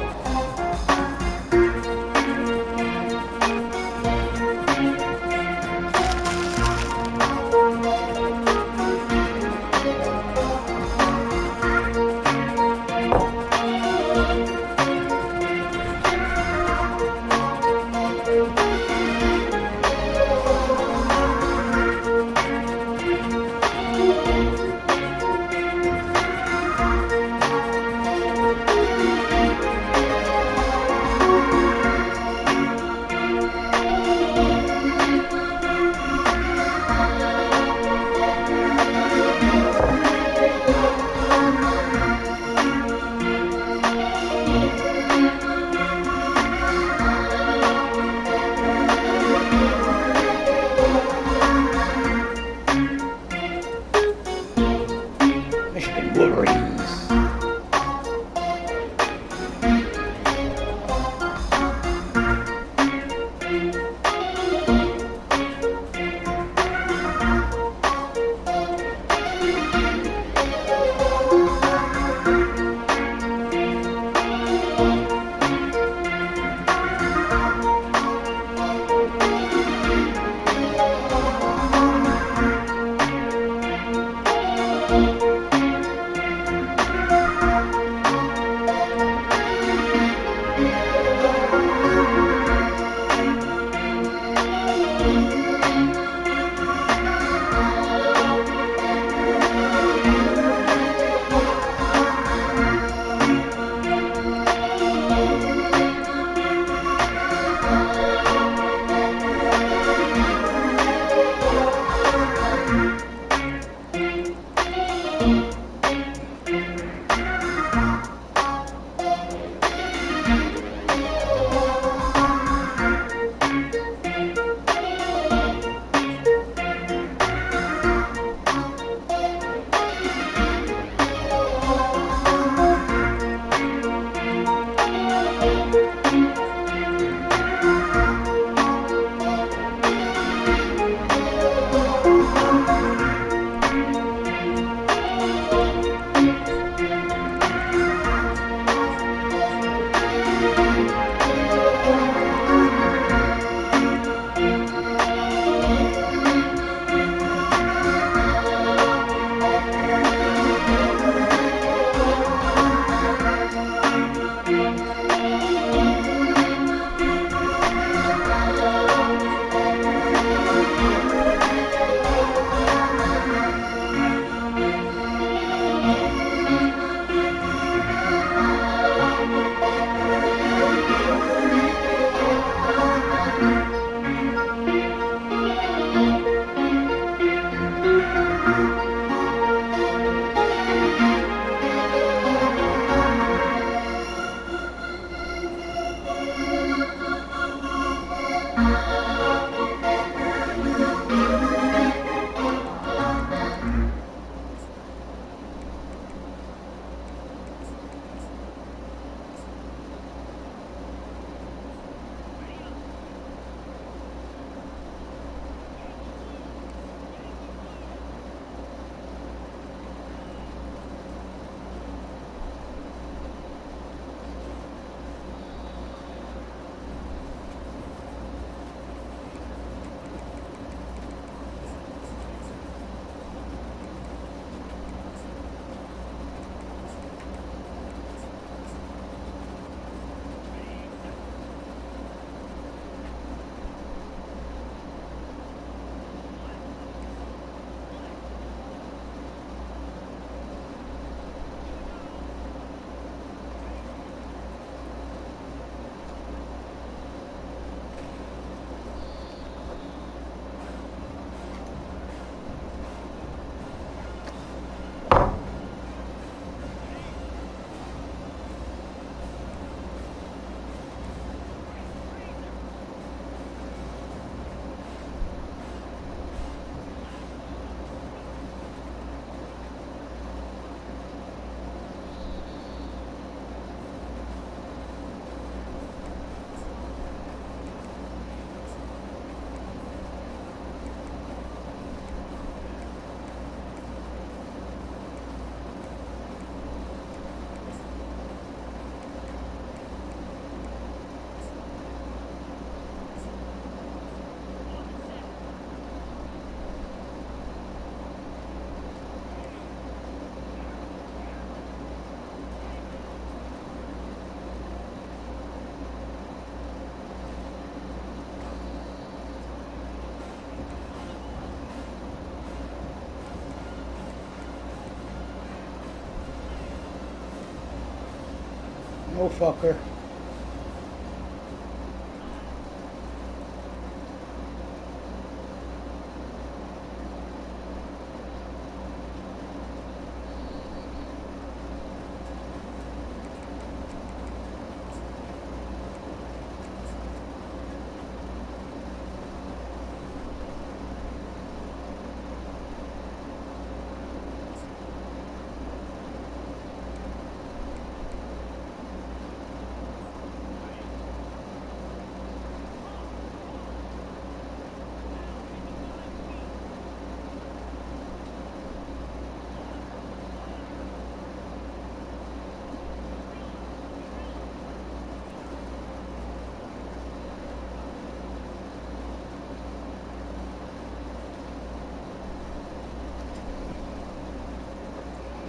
No fucker.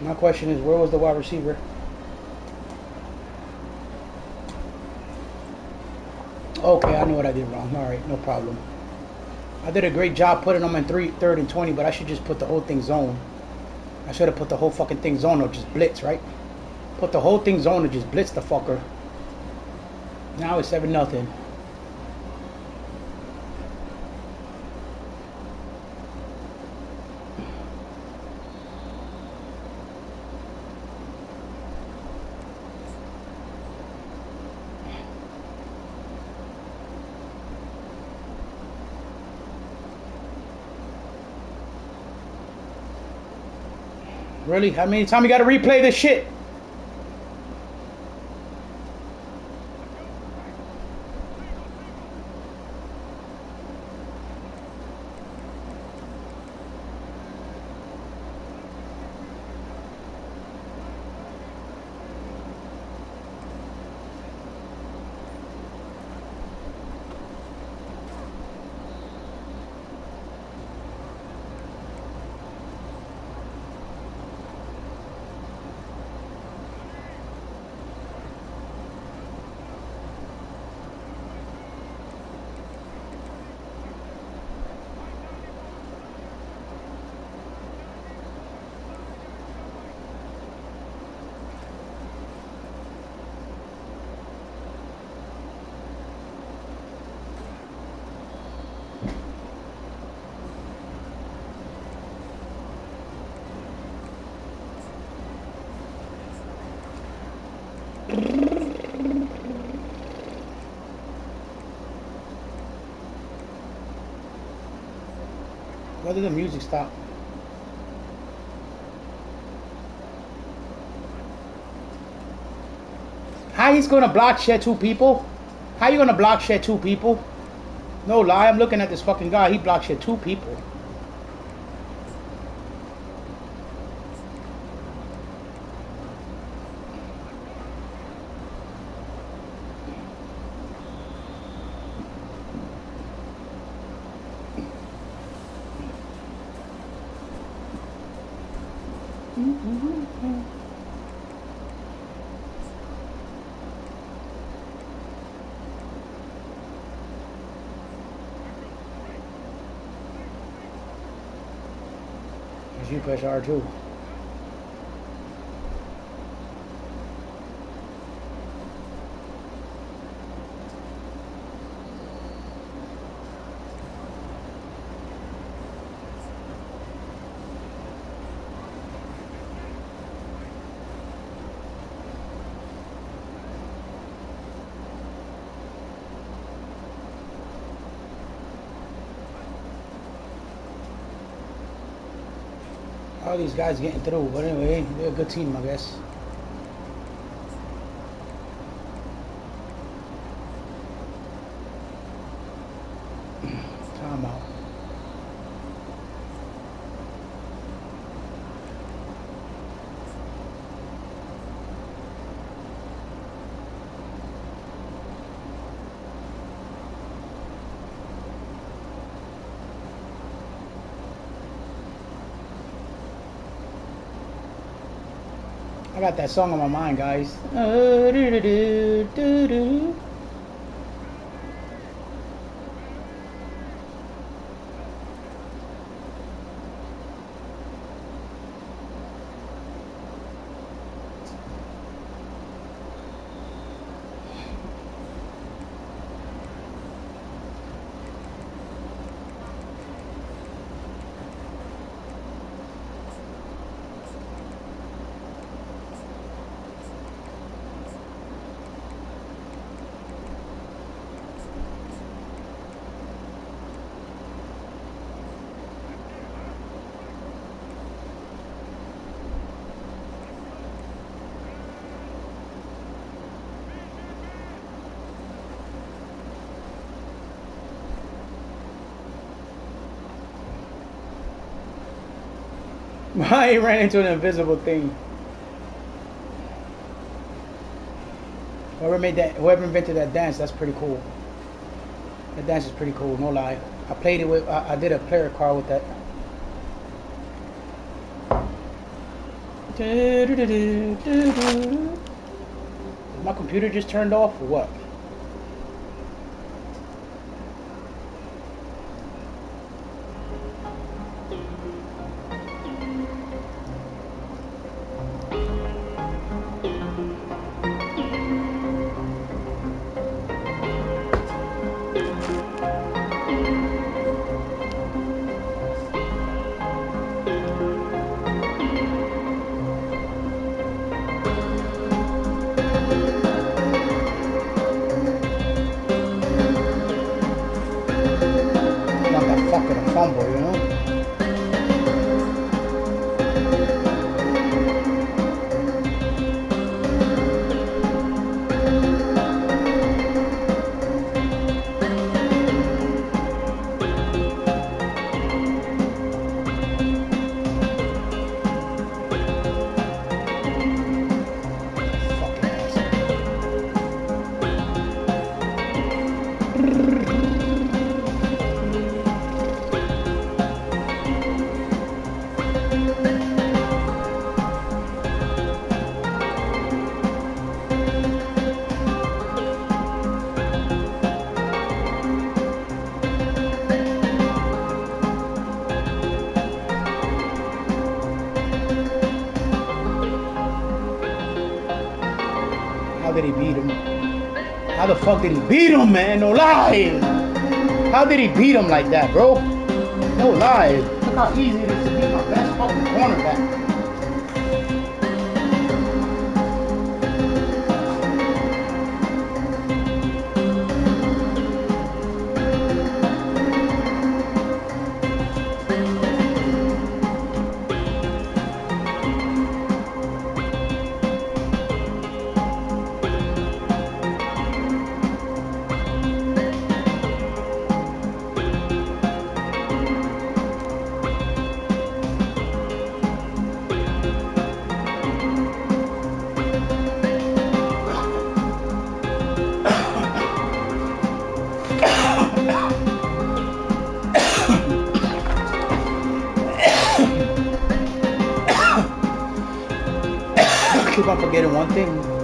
My question is, where was the wide receiver? Okay, I know what I did wrong. All right, no problem. I did a great job putting them in 3rd and 20, but I should just put the whole thing zone. I should have put the whole fucking thing zone or just blitz, right? Put the whole thing zone and just blitz the fucker. Now it's 7-0. Really? How many times you gotta replay this shit? Why did the music stop? How he's gonna block shed 2 people? How you gonna block shed 2 people? No lie, I'm looking at this fucking guy. He blocked shed 2 people. You press R2. All these guys getting through, but anyway, they're a good team, I guess. Timeout. I got that song on my mind, guys. I ran into an invisible thing. Whoever invented that dance, that's pretty cool. That dance is pretty cool, no lie. I played it with, I did a player card with that. My computer just turned off or what? Fumble, you know? How did he beat him? How the fuck did he beat him, man? No lie. How did he beat him like that, bro? No lie. Look how easy it is to beat my best fucking cornerback. Keep on forgetting one thing.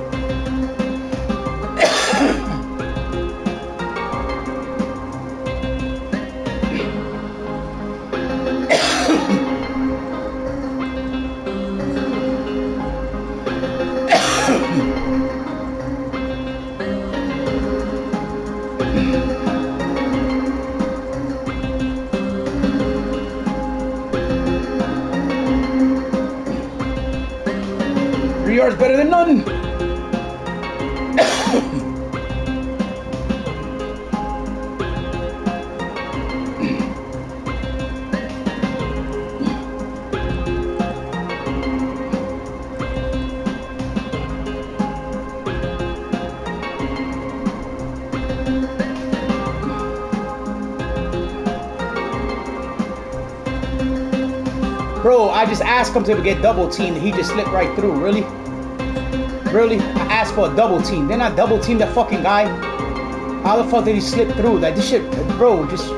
Yards better than none. Bro, I just asked him to get double teamed and he just slipped right through. Really? Really? I asked for a double team. Then I double teamed that fucking guy. How the fuck did he slip through? Like this shit, bro, just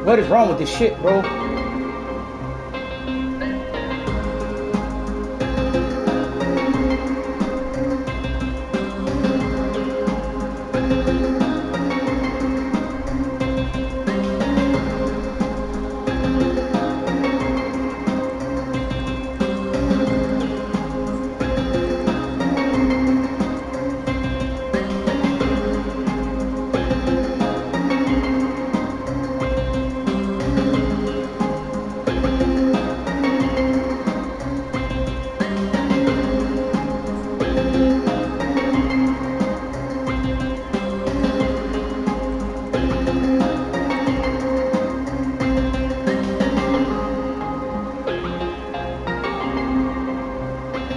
what is wrong with this shit, bro?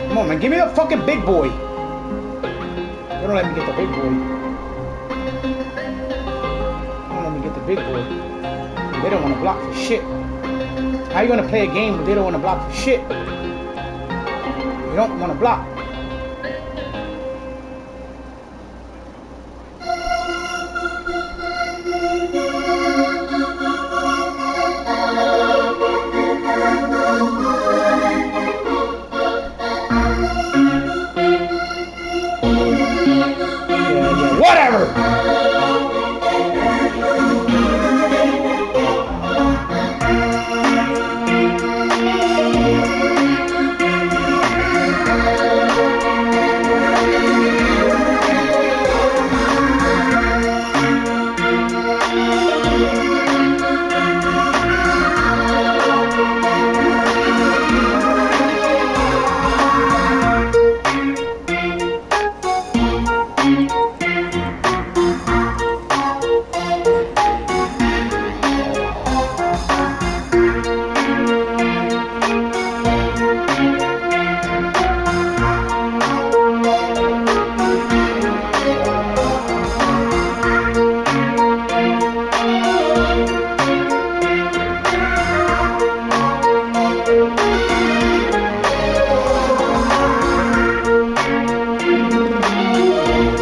Come on, man. Give me the fucking big boy. They don't let me get the big boy. They don't let me get the big boy. They don't want to block for shit. How you gonna play a game when they don't want to block for shit? They don't want to block. Yeah, whatever.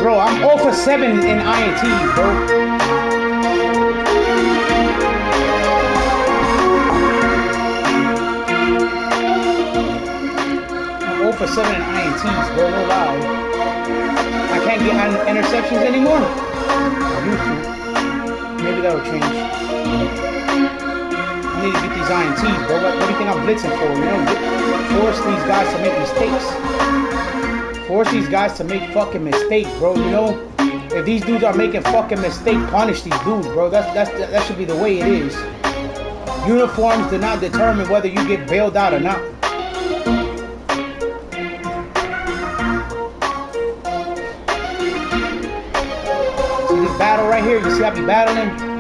Bro, I'm 0 for 7 in INT, bro. I'm 0 for 7 in INTs, bro, no lie. I can't get interceptions anymore. I used to. Maybe that'll change. I need to get these INTs, bro. What do you think I'm blitzing for? You know, force these guys to make mistakes. Force these guys to make fucking mistakes, bro. You know, if these dudes are making fucking mistakes, punish these dudes, bro. That should be the way it is. Uniforms do not determine whether you get bailed out or not. See this battle right here? You see I be battling?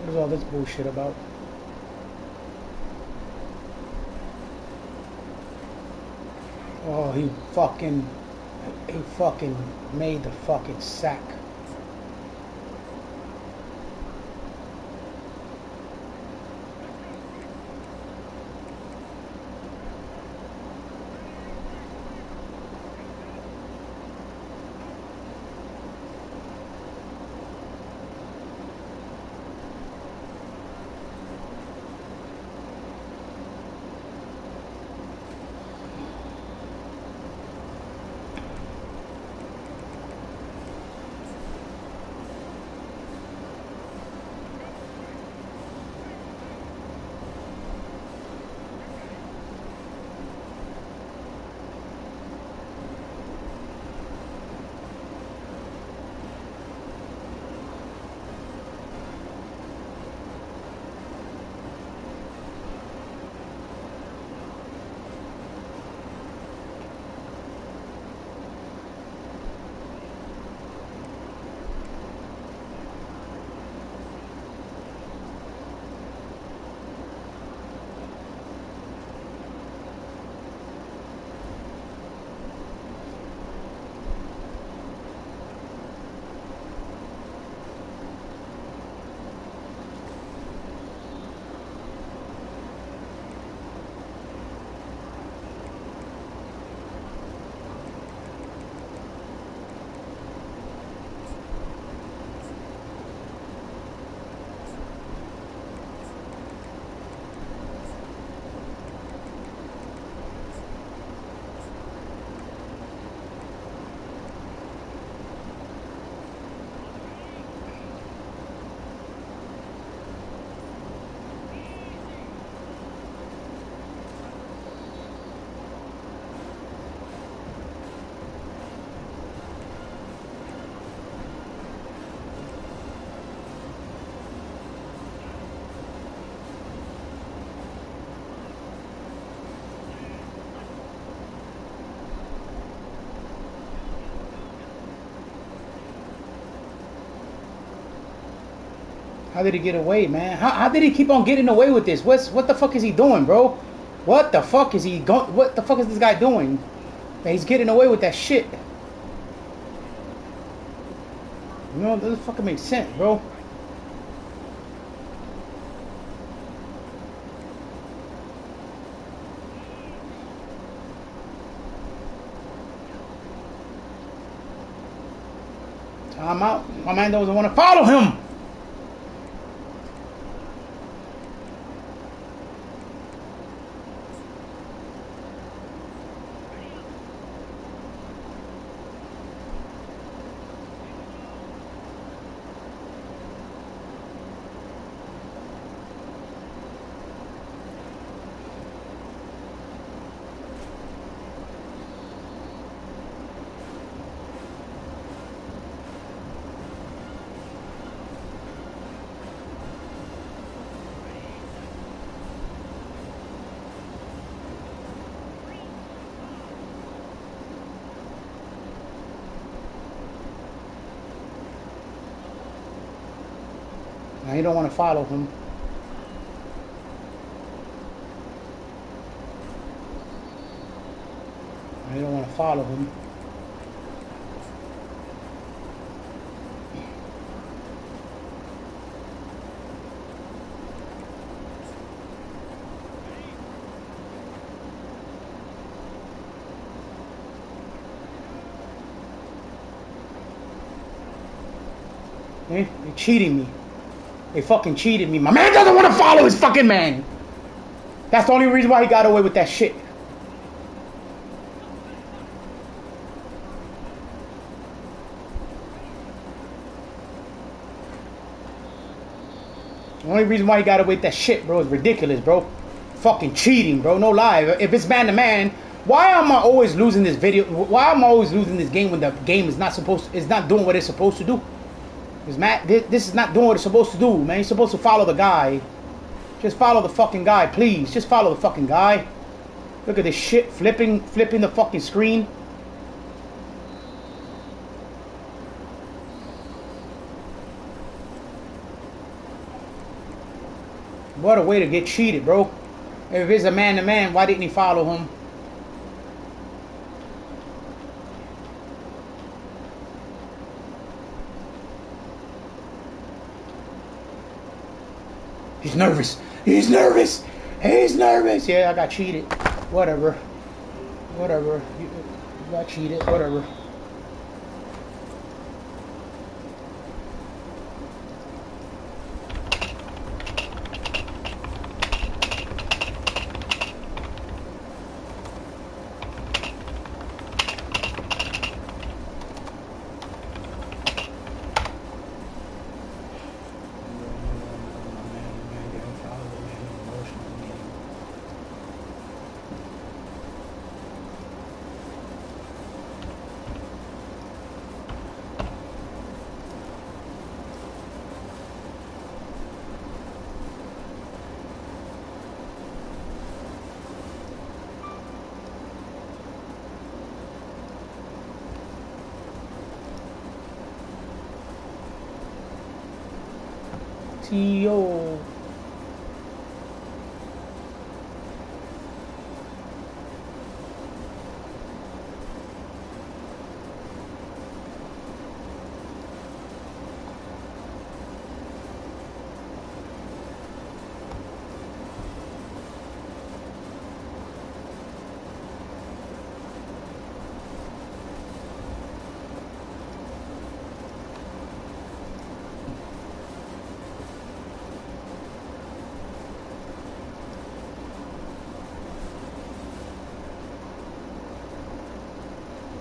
What is all this bullshit about? Oh, he fucking made the fucking sack. How did he get away, man? How did he keep on getting away with this? What the fuck is he doing, bro? What the fuck is he going? What the fuck is this guy doing? Man, he's getting away with that shit. You know, it doesn't fucking make sense, bro. Time out. My man doesn't want to follow him. Now you don't want to follow him. Now you don't want to follow him. They're cheating me. They fucking cheated me. My man doesn't want to follow his fucking man. That's the only reason why he got away with that shit. The only reason why he got away with that shit, bro, is ridiculous, bro. Fucking cheating, bro. No lie. If it's man to man, why am I always losing this video? Why am I always losing this game when the game is not supposed to, is not doing what it's supposed to do? This is not doing what it's supposed to do, man. You're supposed to follow the guy. Just follow the fucking guy, please. Just follow the fucking guy. Look at this shit flipping the fucking screen. What a way to get cheated, bro. If it's a man-to-man, why didn't he follow him? He's nervous. He's nervous. He's nervous. Yeah, I got cheated. Whatever. Whatever. You got cheated. Whatever. T.O.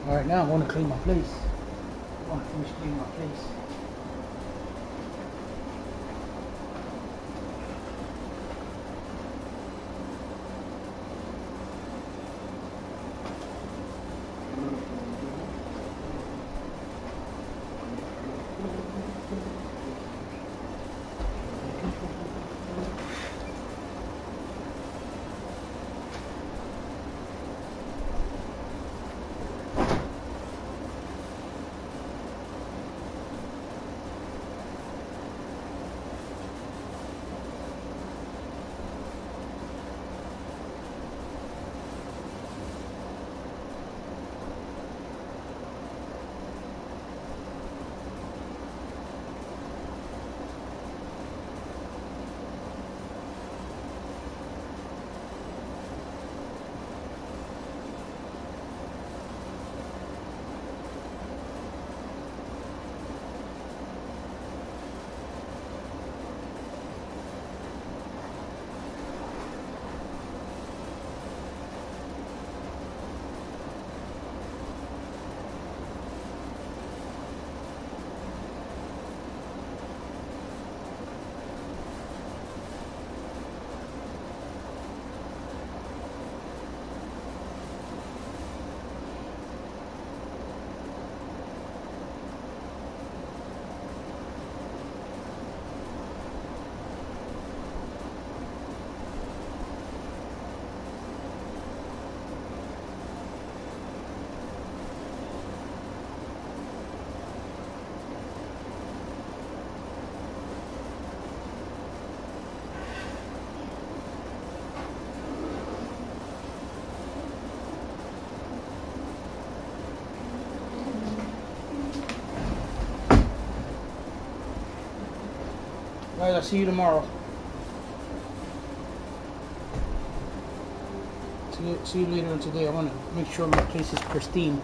Alright, now I want to clean my place. I want to finish cleaning my place. Guys, I'll see you tomorrow. See you later today. I want to make sure my place is pristine.